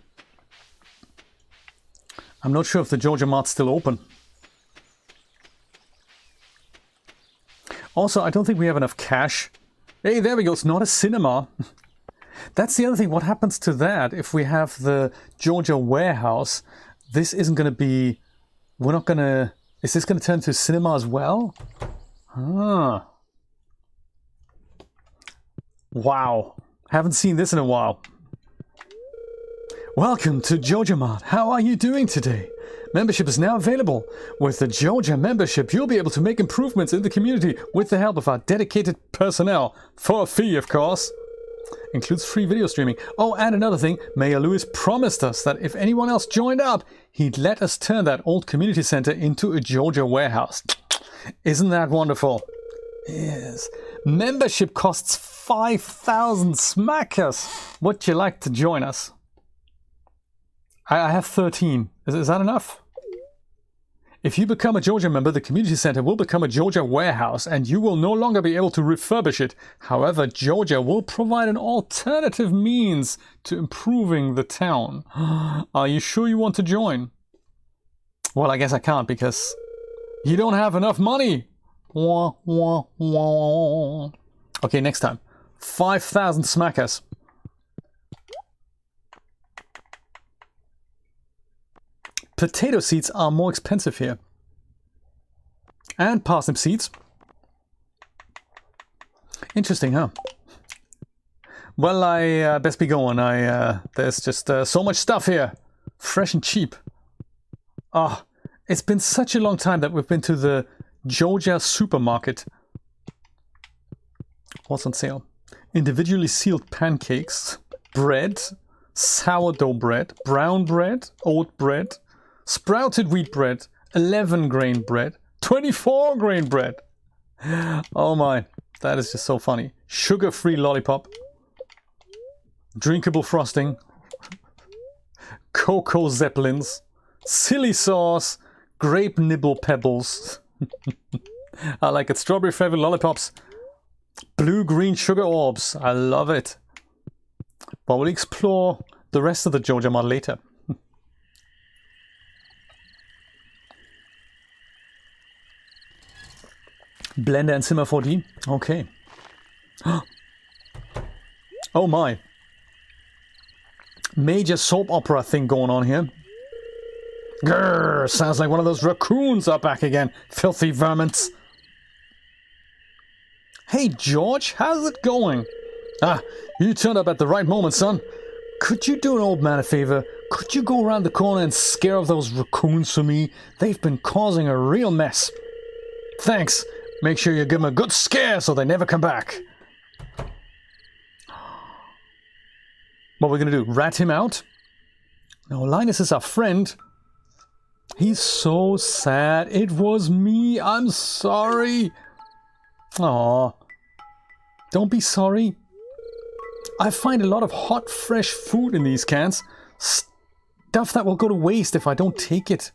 I'm not sure if the Joja Mart's still open. Also, I don't think we have enough cash. Hey, there we go. It's not a cinema. That's the other thing. What happens to that if we have the Joja Warehouse? This isn't going to be... We're not going to... Is this going to turn into a cinema as well? Ah. Wow. Haven't seen this in a while. Welcome to Joja Mart. How are you doing today? Membership is now available. With the Joja membership, you'll be able to make improvements in the community with the help of our dedicated personnel. For a fee, of course. Includes free video streaming. Oh, and another thing, Mayor Lewis promised us that if anyone else joined up, he'd let us turn that old community center into a Joja Warehouse. Isn't that wonderful? Yes. Membership costs 5,000 smackers. Would you like to join us? I have 13. Is that enough? If you become a Joja member, the community center will become a Joja Warehouse and you will no longer be able to refurbish it. However, Joja will provide an alternative means to improving the town. Are you sure you want to join? Well, I guess I can't because you don't have enough money. Wah, wah, wah. Okay, next time. 5,000 smackers. Potato seeds are more expensive here. And parsnip seeds. Interesting, huh? Well, I best be going. There's just so much stuff here. Fresh and cheap. Ah, it's been such a long time that we've been to the Joja supermarket. What's on sale? Individually sealed pancakes, bread, sourdough bread, brown bread, oat bread, sprouted wheat bread, 11 grain bread, 24 grain bread. Oh my, that is just so funny. Sugar-free lollipop, drinkable frosting, cocoa zeppelins, silly sauce, grape nibble pebbles. I like it. Strawberry flavored lollipops, blue-green sugar orbs. I love it. But we'll explore the rest of the Joja mod later. Blender and Cinema 4D. Okay. Oh my. Major soap opera thing going on here. Grrr, sounds like one of those raccoons are back again. Filthy vermins. Hey George, how's it going? Ah, you turned up at the right moment, son. Could you do an old man a favor? Could you go around the corner and scare off those raccoons for me? They've been causing a real mess. Thanks. Make sure you give them a good scare so they never come back. What are we gonna do? Rat him out? No, Linus is our friend. He's so sad. It was me. I'm sorry. Aw. Don't be sorry. I find a lot of hot, fresh food in these cans. Stuff that will go to waste if I don't take it.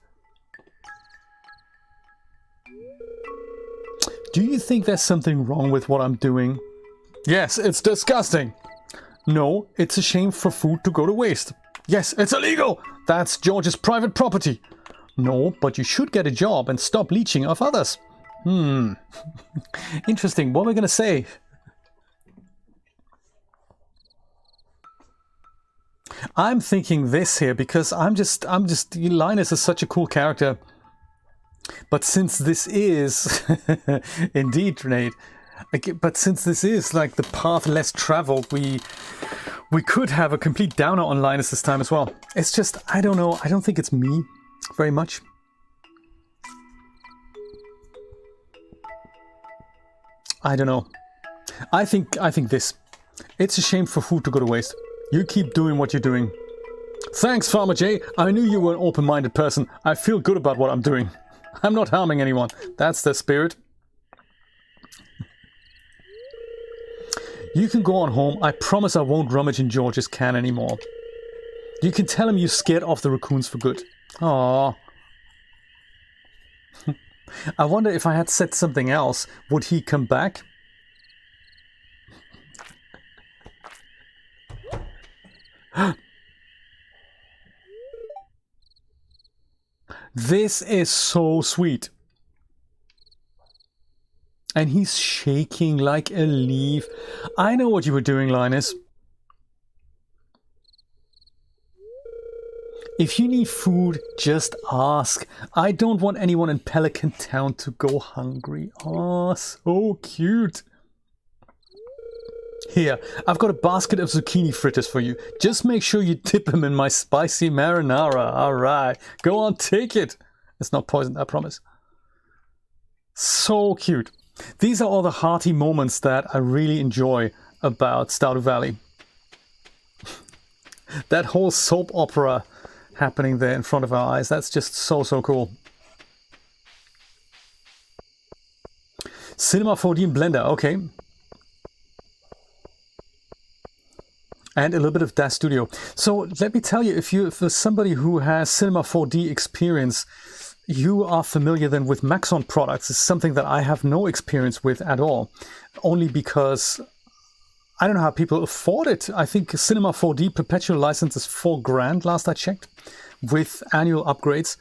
Do you think there's something wrong with what I'm doing? Yes, it's disgusting. No, it's a shame for food to go to waste. Yes, it's illegal. That's George's private property. No, but you should get a job and stop leeching off others. Interesting. What are we gonna say? I'm thinking this here because I'm just Linus is such a cool character. But since this is indeed, Renee, but since this is like the path less traveled, we could have a complete downer on Linus this time as well. It's just, I don't know, I don't think it's me very much. I don't know. I think this. It's a shame for food to go to waste. You keep doing what you're doing. Thanks, Farmer J. I knew you were an open-minded person. I feel good about what I'm doing. I'm not harming anyone. That's the spirit. You can go on home. I promise I won't rummage in George's can anymore. You can tell him you scared off the raccoons for good. Aww. I wonder if I had said something else, would he come back? This is so sweet. And he's shaking like a leaf. I know what you were doing, Linus. If you need food, just ask. I don't want anyone in Pelican Town to go hungry. Oh, so cute. Here, I've got a basket of zucchini fritters for you. Just make sure you dip them in my spicy marinara. Alright, go on, take it. It's not poisoned, I promise. So cute. These are all the hearty moments that I really enjoy about Stardew Valley. That whole soap opera happening there in front of our eyes, that's just so cool. Cinema 4D Blender, okay. And a little bit of Dash Studio. So let me tell you, if for somebody who has Cinema 4D experience, you are familiar then with Maxon products. It's something that I have no experience with at all. Only because I don't know how people afford it. I think Cinema 4D perpetual license is $4 grand last I checked, with annual upgrades.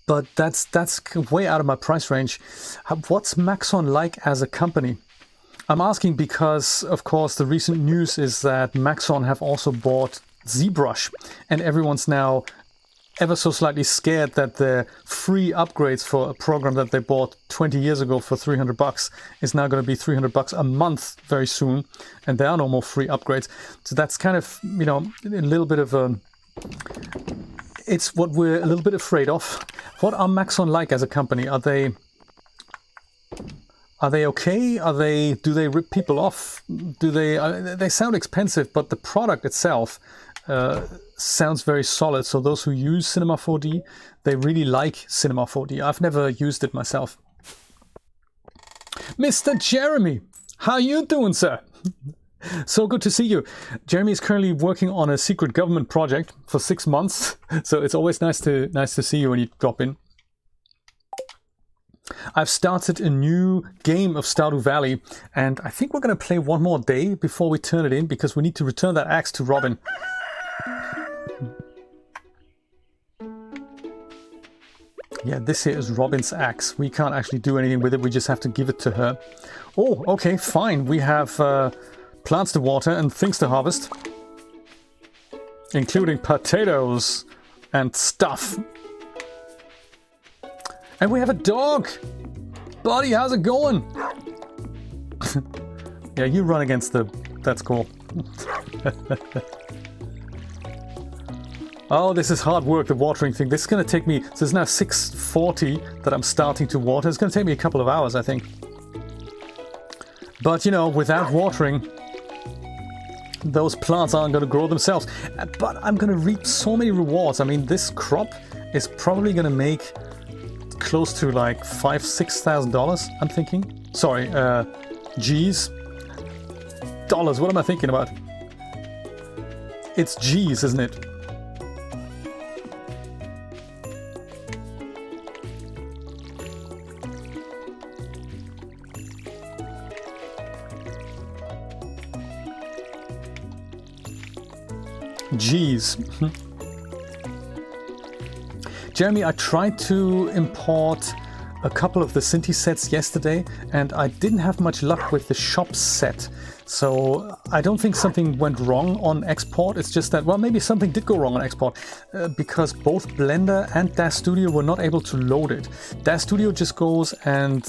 But that's way out of my price range. What's Maxon like as a company? I'm asking because, of course, the recent news is that Maxon have also bought ZBrush, and everyone's now ever so slightly scared that the free upgrades for a program that they bought 20 years ago for $300 is now going to be $300 a month very soon, and there are no more free upgrades. So that's kind of, you know, a little bit of a... It's what we're a little bit afraid of. What are Maxon like as a company? Are they okay? Do they rip people off? They sound expensive, but the product itself sounds very solid. So those who use Cinema 4D, they really like Cinema 4D. I've never used it myself. Mr. Jeremy, how you doing, sir? So good to see you. Jeremy is currently working on a secret government project for 6 months. So it's always nice to see you when you drop in. I've started a new game of Stardew Valley, and I think we're going to play one more day before we turn it in, because we need to return that axe to Robin. Yeah, this here is Robin's axe. We can't actually do anything with it, we just have to give it to her. Oh, okay, fine. We have plants to water and things to harvest. Including potatoes and stuff. And we have a dog! Buddy, how's it going? Yeah, you run against the... That's cool. Oh, this is hard work, the watering thing. This is going to take me... So it's now 6:40 that I'm starting to water. It's going to take me a couple of hours, I think. But, you know, without watering, those plants aren't going to grow themselves. But I'm going to reap so many rewards. I mean, this crop is probably going to make close to like $5,000–6,000, I'm thinking. Sorry, G's. Dollars, what am I thinking about? It's G's, isn't it? G's. Jeremy, I tried to import a couple of the Cinti sets yesterday, and I didn't have much luck with the shop set. So I don't think something went wrong on export. It's just that, well, maybe something did go wrong on export, because both Blender and Dash Studio were not able to load it. Dash Studio just goes and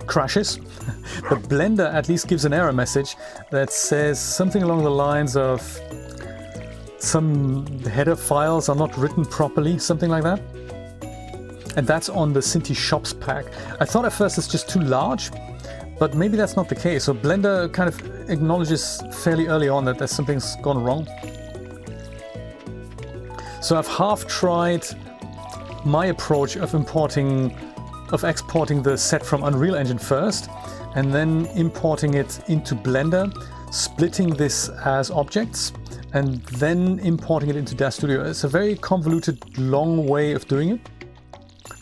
crashes, but Blender at least gives an error message that says something along the lines of some header files are not written properly, something like that. And that's on the Cinti Shops pack. I thought at first it's just too large, but maybe that's not the case. So Blender kind of acknowledges fairly early on that there's something's gone wrong. So I've half tried my approach of exporting the set from Unreal Engine first, and then importing it into Blender, splitting this as objects, and then importing it into Dash Studio. It's a very convoluted, long way of doing it,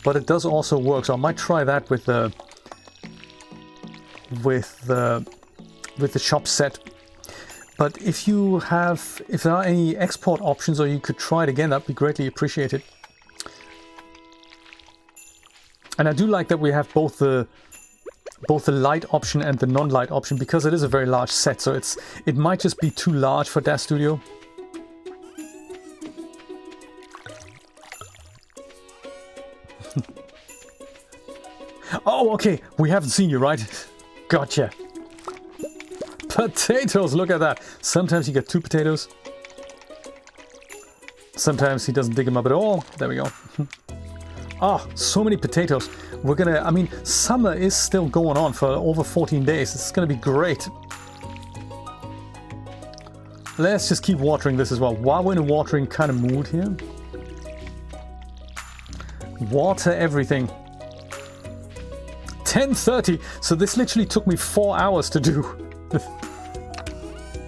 but it does also work. So I might try that with the shop set. But if there are any export options, or you could try it again, that'd be greatly appreciated. And I do like that we have both the light option and the non-light option, because it is a very large set, so it might just be too large for Dash Studio. Oh, okay, we haven't seen you, right? Gotcha. Potatoes, look at that. Sometimes you get 2 potatoes. Sometimes he doesn't dig them up at all. There we go. Ah, so many potatoes. We're gonna, I mean, summer is still going on for over 14 days. It's gonna be great. Let's just keep watering this as well. While we're in a watering kind of mood here. Water everything. 10:30. So this literally took me 4 hours to do.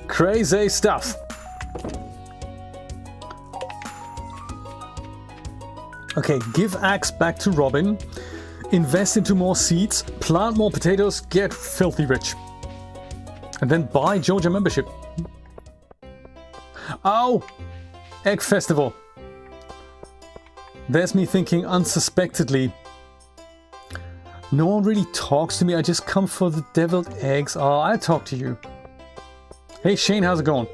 Crazy stuff. Okay, give axe back to Robin. Invest into more seeds, plant more potatoes, get filthy rich. And then buy Joja membership. Oh! Egg Festival. There's me thinking unsuspectedly. No one really talks to me, I just come for the deviled eggs. Oh, I'll talk to you. Hey Shane, how's it going?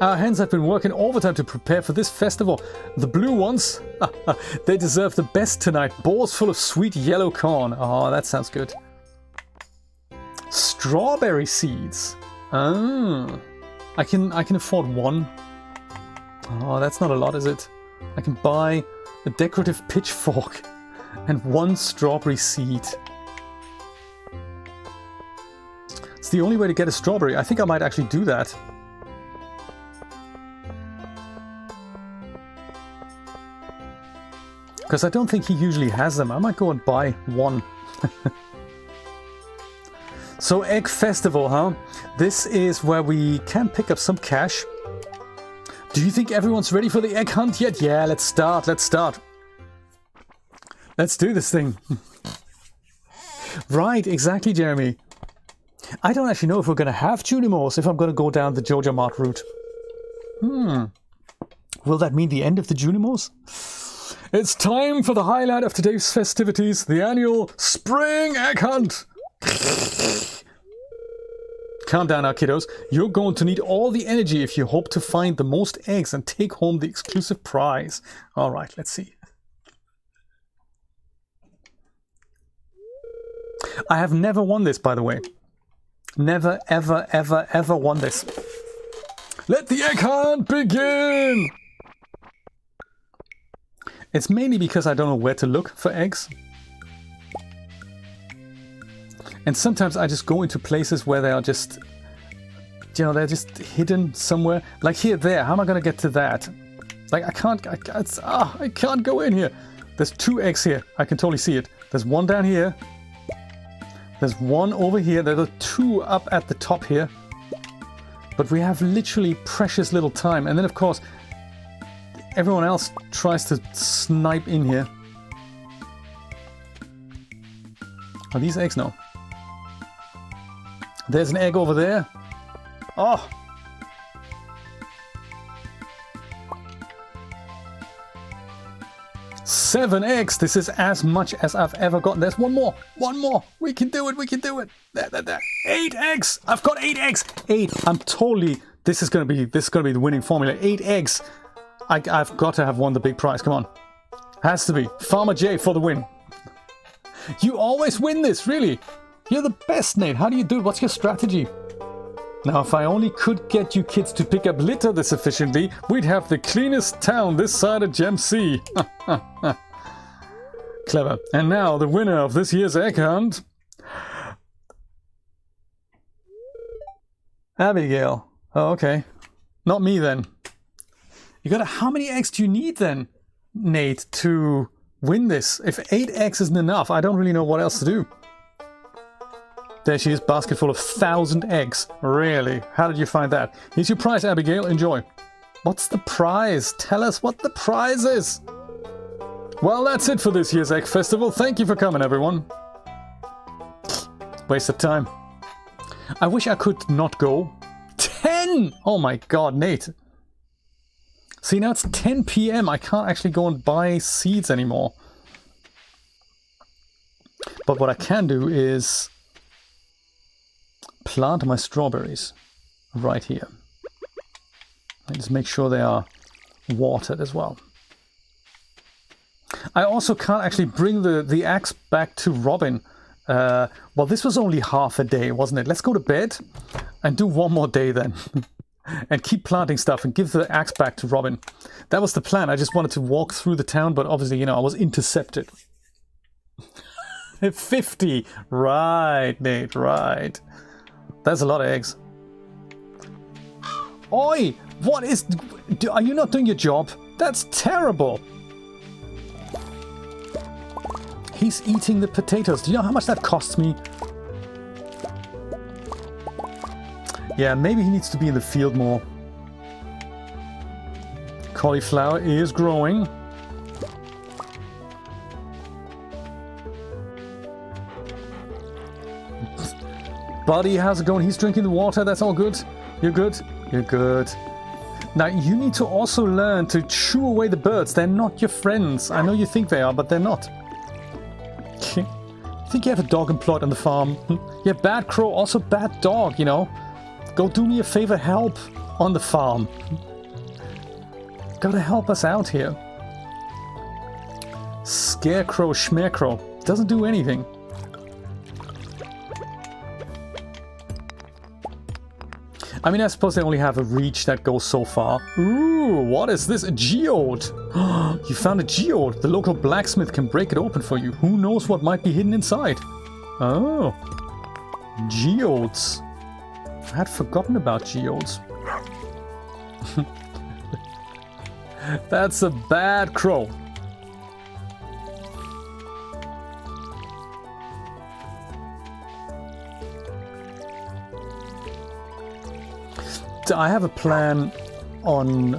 Our hens have been working overtime to prepare for this festival. The blue ones, they deserve the best tonight. Bowls full of sweet yellow corn. Oh, that sounds good. Strawberry seeds. Ah, I can afford 1. Oh, that's not a lot, is it? I can buy a decorative pitchfork and 1 strawberry seed. It's the only way to get a strawberry. I think I might actually do that. Because I don't think he usually has them. I might go and buy 1. So Egg Festival, huh? This is where we can pick up some cash. Do you think everyone's ready for the egg hunt yet? Yeah, let's start, let's start. Let's do this thing. Right, exactly, Jeremy. I don't actually know if we're going to have Junimos if I'm going to go down the Joja Mart route. Will that mean the end of the Junimos? It's time for the highlight of today's festivities, the annual Spring Egg Hunt. Calm down now, kiddos. You're going to need all the energy if you hope to find the most eggs and take home the exclusive prize. All right, let's see. I have never won this, by the way. Never, ever, ever, ever won this. Let the egg hunt begin! It's mainly because I don't know where to look for eggs. And sometimes I just go into places where they are just, you know, they're just hidden somewhere. Like here, there. How am I going to get to that? Like I can't go in here. There's 2 eggs here. I can totally see it. There's one down here. There's one over here. There are 2 up at the top here. But we have literally precious little time. And then, of course, everyone else tries to snipe in here. Are these eggs? No. There's an egg over there. Oh! Seven eggs! This is as much as I've ever gotten. There's one more! One more! We can do it! We can do it! There. 8 eggs! I've got 8 eggs! 8! I'm totally... This is gonna be the winning formula. 8 eggs! I've got to have won the big prize. Come on. Has to be. Farmer J for the win. You always win this, really! You're the best, Nate. How do you do it? What's your strategy? Now, if I only could get you kids to pick up litter this efficiently, we'd have the cleanest town this side of Gem C. Clever. And now, the winner of this year's egg hunt... Abigail. Oh, okay. Not me, then. You gotta... How many eggs do you need, then, Nate, to win this? If 8 eggs isn't enough, I don't really know what else to do. There she is, basket full of 1,000 eggs. Really? How did you find that? Here's your prize, Abigail. Enjoy. What's the prize? Tell us what the prize is. Well, that's it for this year's Egg Festival. Thank you for coming, everyone. Waste of time. I wish I could not go. 10! Oh my god, Nate. See, now it's 10 PM. I can't actually go and buy seeds anymore. But what I can do is... plant my strawberries right here. And just make sure they are watered as well. I also can't actually bring the axe back to Robin. Well, this was only half a day, wasn't it? Let's go to bed and do one more day then. And keep planting stuff and give the axe back to Robin. That was the plan. I just wanted to walk through the town, but obviously, you know, I was intercepted. 50! Right, Nate, right. That's a lot of eggs. Oi! What is... Are you not doing your job? That's terrible! He's eating the potatoes. Do you know how much that costs me? Yeah, maybe he needs to be in the field more. Cauliflower is growing. Buddy, how's it going? He's drinking the water. That's all good. You're good? You're good. Now, you need to also learn to shoo away the birds. They're not your friends. I know you think they are, but they're not. You think you have a dog employed on the farm? Yeah, bad crow, also bad dog, you know. Go do me a favor, help on the farm. Gotta help us out here. Scarecrow, schmerecrow. Doesn't do anything. I mean, I suppose they only have a reach that goes so far. Ooh, what is this? A geode! You found a geode! The local blacksmith can break it open for you. Who knows what might be hidden inside? Oh. Geodes. I had forgotten about geodes. That's a bad crow. I have a plan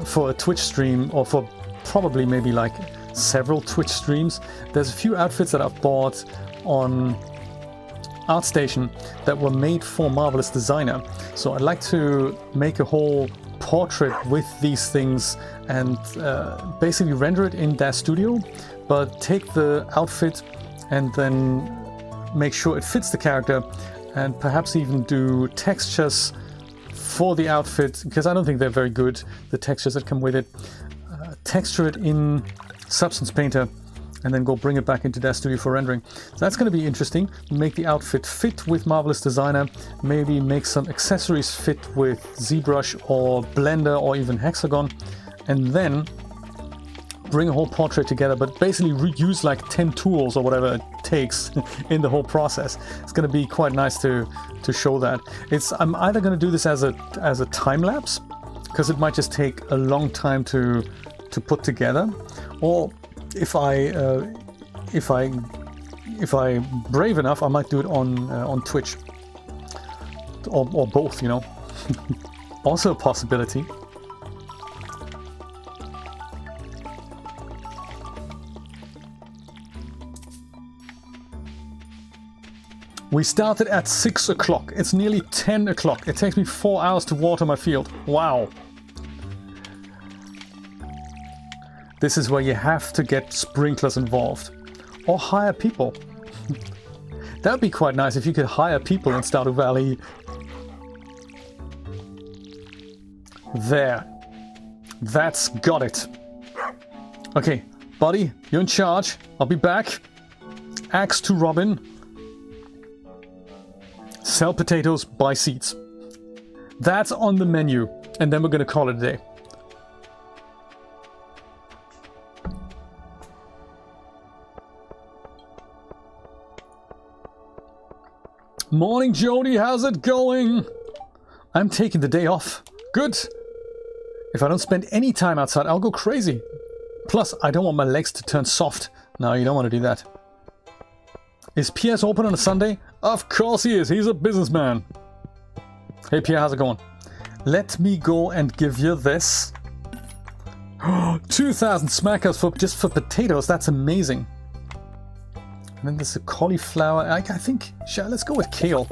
for a Twitch stream, or for probably maybe like several Twitch streams. There's a few outfits that I've bought on art station that were made for Marvelous Designer. So I'd like to make a whole portrait with these things and basically render it in Dash Studio, but take the outfit and then make sure it fits the character, and perhaps even do textures for the outfit, because I don't think they're very good, the textures that come with it. Texture it in Substance Painter and then go bring it back into Dash Studio for rendering. So that's going to be interesting. Make the outfit fit with Marvelous Designer, maybe make some accessories fit with ZBrush or Blender or even Hexagon, and then bring a whole portrait together, but basically reuse like 10 tools or whatever it takes in the whole process. It's going to be quite nice to show that. I'm either going to do this as a time lapse, because it might just take a long time to put together, or if I'm brave enough, I might do it on Twitch, or both, you know. Also a possibility. We started at 6 o'clock. It's nearly 10 o'clock. It takes me 4 hours to water my field. Wow. This is where you have to get sprinklers involved. Or hire people. That would be quite nice if you could hire people in Stardew Valley. There. That's got it. Okay, buddy, you're in charge. I'll be back. Axe to Robin. Sell potatoes, buy seeds. That's on the menu. And then we're going to call it a day. Morning, Jody. How's it going? I'm taking the day off. Good. If I don't spend any time outside, I'll go crazy. Plus, I don't want my legs to turn soft. No, you don't want to do that. Is PS open on a Sunday? Of course he is. He's a businessman. Hey, Pierre, how's it going? Let me go and give you this. 2,000 smackers just for potatoes. That's amazing. And then there's a cauliflower. I think, sure, let's go with kale.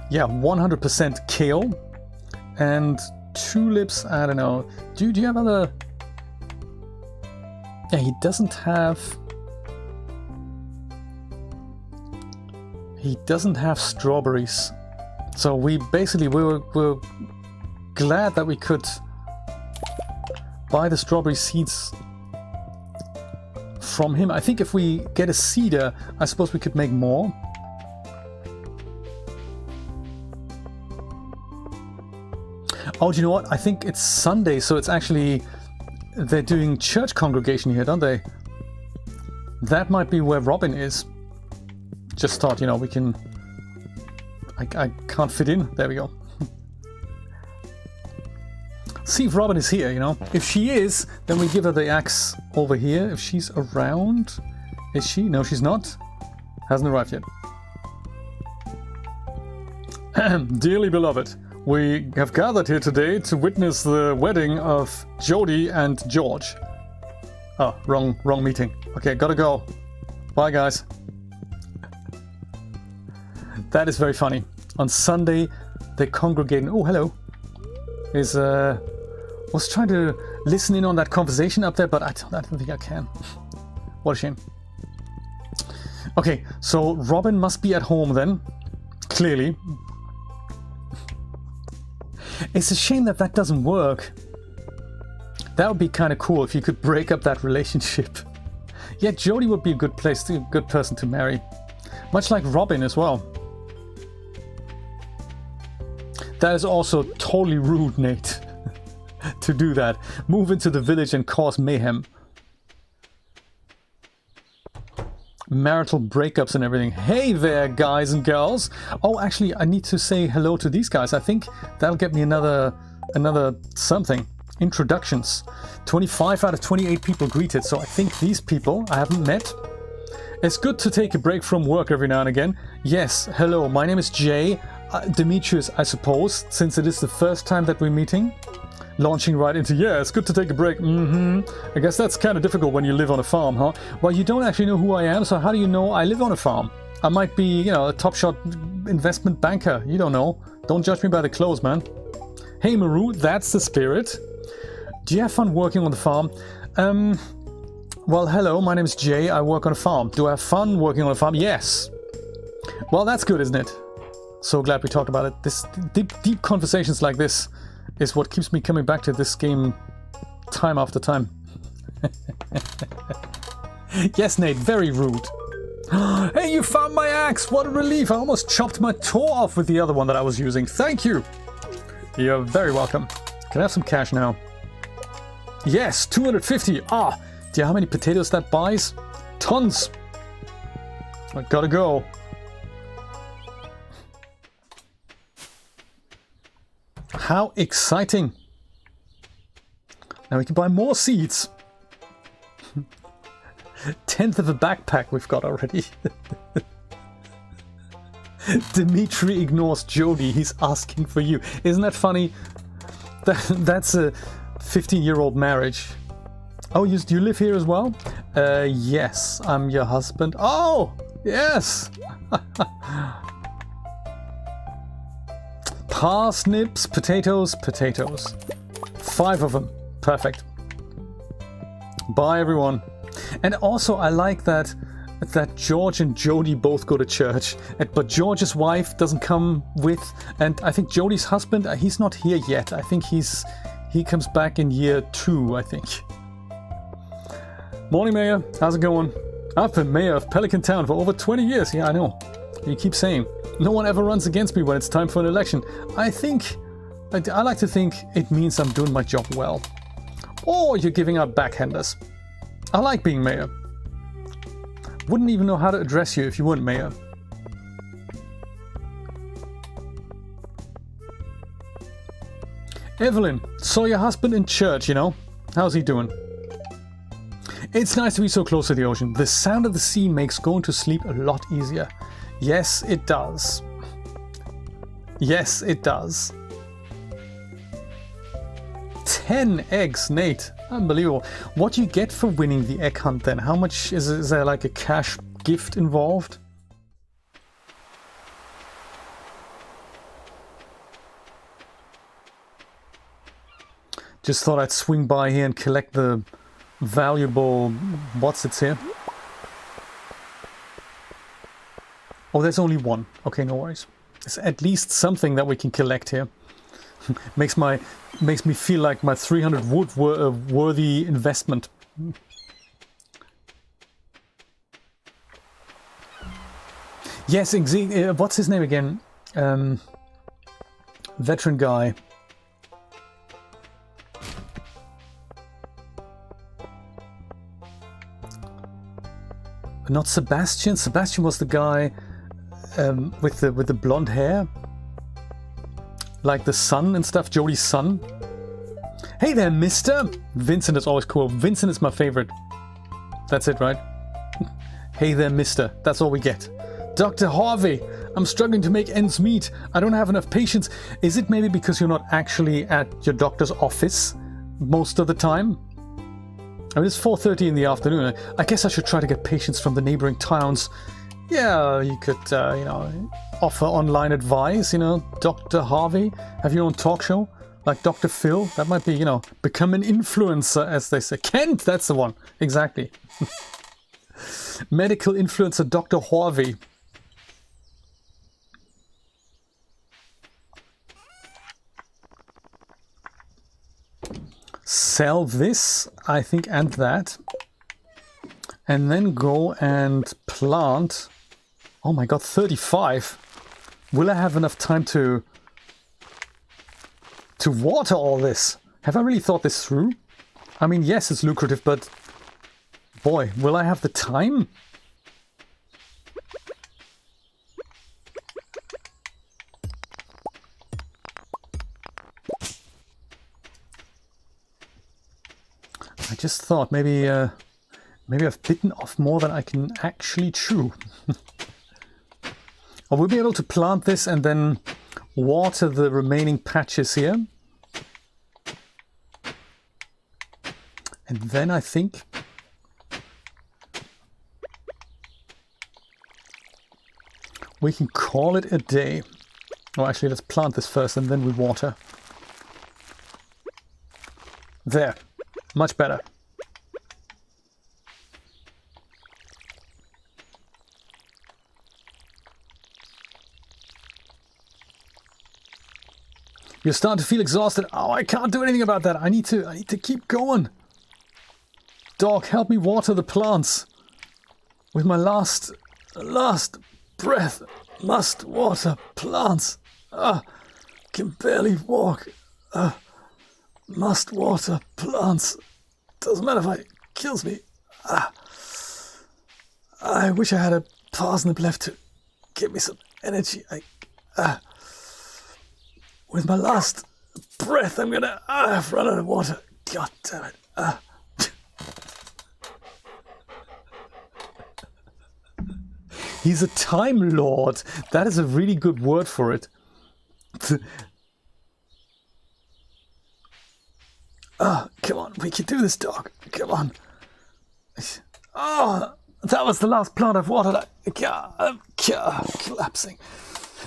Yeah, 100% kale. And tulips, I don't know. Do you have other... Yeah, he doesn't have... He doesn't have strawberries. So we were glad that we could buy the strawberry seeds from him. I think if we get a cedar, I suppose we could make more. Oh, do you know what? I think it's Sunday, so it's actually... They're doing church congregation here, don't they? That might be where Robin is. Just thought, you know, we can... I can't fit in. There we go. See if Robin is here, you know. If she is, then we give her the axe over here. If she's around... Is she? No, she's not. Hasn't arrived yet. Dearly beloved, we have gathered here today to witness the wedding of Jody and George. Oh, wrong meeting. Okay, gotta go. Bye, guys. That is very funny. On Sunday, they congregate. Oh, hello. Was trying to listen in on that conversation up there, but I don't think I can. What a shame. Okay, so Robin must be at home then. Clearly. It's a shame that doesn't work. That would be kind of cool if you could break up that relationship. Yeah, Jody would be a good person to marry. Much like Robin as well. That is also totally rude, Nate. To do that. Move into the village and cause mayhem. Marital breakups and everything. Hey there, guys and girls. Oh, actually, I need to say hello to these guys. I think that'll get me another something. Introductions. 25 out of 28 people greeted. So I think these people I haven't met. It's good to take a break from work every now and again. Yes, hello, my name is Jay. Demetrius, I suppose, since it is the first time that we're meeting. Launching right into, yeah, it's good to take a break. I guess that's kind of difficult when you live on a farm, huh? Well, you don't actually know who I am, so how do you know I live on a farm? I might be, you know, a top shot investment banker. You don't know. Don't judge me by the clothes, man. Hey, Maru, that's the spirit. Do you have fun working on the farm? Well, hello, my name is Jay. I work on a farm. Do I have fun working on a farm? Yes. Well, that's good, isn't it? So glad we talked about it. This deep conversations like this is what keeps me coming back to this game time after time. Yes, Nate, very rude. Hey, you found my axe! What a relief! I almost chopped my toe off with the other one that I was using. Thank you! You're very welcome. Can I have some cash now? Yes, 250! Ah! Do you know how many potatoes that buys? Tons! I gotta go. How exciting! Now we can buy more seeds. 10th of a backpack we've got already. Dimitri ignores Jody. He's asking for you. Isn't that funny? That's a 15-year-old marriage. Oh, you live here as well? Yes, I'm your husband. Oh, yes. Parsnips, potatoes, potatoes. 5 of them. Perfect. Bye, everyone. And also, I like that George and Jody both go to church, but George's wife doesn't come with, and I think Jody's husband, he's not here yet. I think he comes back in year 2, I think. Morning, Mayor. How's it going? I've been mayor of Pelican Town for over 20 years. Yeah, I know. You keep saying. No one ever runs against me when it's time for an election. I like to think it means I'm doing my job well. Or you're giving out backhanders. I like being mayor. Wouldn't even know how to address you if you weren't mayor. Evelyn, saw your husband in church, you know. How's he doing? It's nice to be so close to the ocean. The sound of the sea makes going to sleep a lot easier. Yes, it does. Yes, it does. 10 eggs, Nate. Unbelievable. What do you get for winning the egg hunt then? How much is there, like a cash gift involved? Just thought I'd swing by here and collect the valuable... What's it here? Oh, there's only one. Okay, no worries. There's at least something that we can collect here. makes me feel like my 300 wood were a worthy investment. Yes, what's his name again? Veteran guy. Not Sebastian. Sebastian was the guy with the blonde hair. Like the son and stuff, Jody's son. Hey there, mister! Vincent is always cool. Vincent is my favorite. That's it, right? Hey there, mister. That's all we get. Dr. Harvey, I'm struggling to make ends meet. I don't have enough patience. Is it maybe because you're not actually at your doctor's office most of the time? I mean, it's 4:30 in the afternoon. I guess I should try to get patients from the neighboring towns. Yeah, you could, you know, offer online advice, you know, Dr. Harvey. Have your own talk show, like Dr. Phil. That might be, you know, become an influencer, as they say. Kent, that's the one. Exactly. Medical influencer Dr. Harvey. Sell this, I think, and that. And then go and plant. Oh my god, 35. Will I have enough time to water all this? Have I really thought this through? I mean, yes, it's lucrative, but boy, will I have the time? I just thought maybe I've bitten off more than I can actually chew. I will be able to plant this and then water the remaining patches here. And then I think we can call it a day. Oh, actually, let's plant this first and then we water. There. Much better. You're starting to feel exhausted. Oh, I can't do anything about that. I need to keep going. Dog, help me water the plants. With my last breath. Must water plants. Can barely walk. Must water plants. Doesn't matter if it kills me. I wish I had a parsnip left to give me some energy. With my last breath, I'm gonna I've run out of water. God damn it. He's a Time Lord. That is a really good word for it. Come on, we can do this, dog. Come on. Oh, that was the last plant I've watered. I'm collapsing.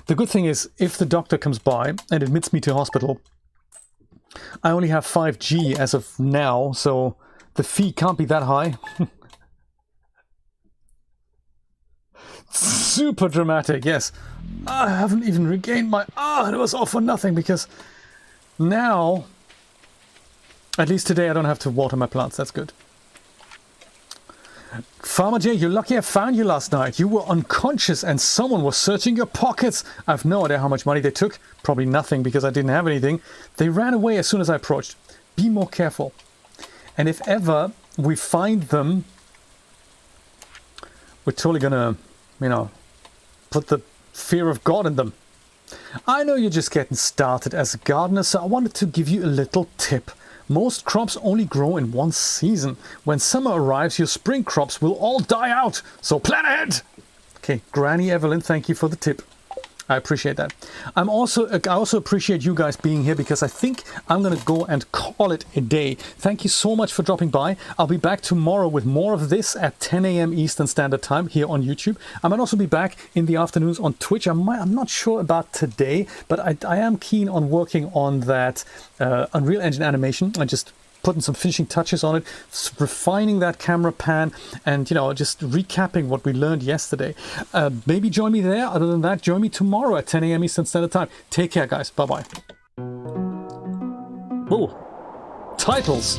The good thing is, if the doctor comes by and admits me to hospital, I only have 5G as of now, so the fee can't be that high. Super dramatic, yes. I haven't even regained my... it was all for nothing, because now, at least today, I don't have to water my plants. That's good. Farmer J, you're lucky I found you last night. You were unconscious and someone was searching your pockets. I've no idea how much money they took. Probably nothing because I didn't have anything. They ran away as soon as I approached. Be more careful. And if ever we find them, we're totally gonna, put the fear of God in them. I know you're just getting started as a gardener, so I wanted to give you a little tip. Most crops only grow in one season. When summer arrives, your spring crops will all die out. So plan ahead! Okay, Granny Evelyn, thank you for the tip. I appreciate that. I also appreciate you guys being here because I think I'm going to go and call it a day. Thank you so much for dropping by. I'll be back tomorrow with more of this at 10 a.m. Eastern Standard Time here on YouTube. I might also be back in the afternoons on Twitch. I'm not sure about today, but I am keen on working on that Unreal Engine animation. I just putting some finishing touches on it, refining that camera pan, and just recapping what we learned yesterday. Maybe join me there. Other than that, join me tomorrow at 10 a.m. Eastern Standard Time. Take care, guys. Bye-bye. Oh, titles.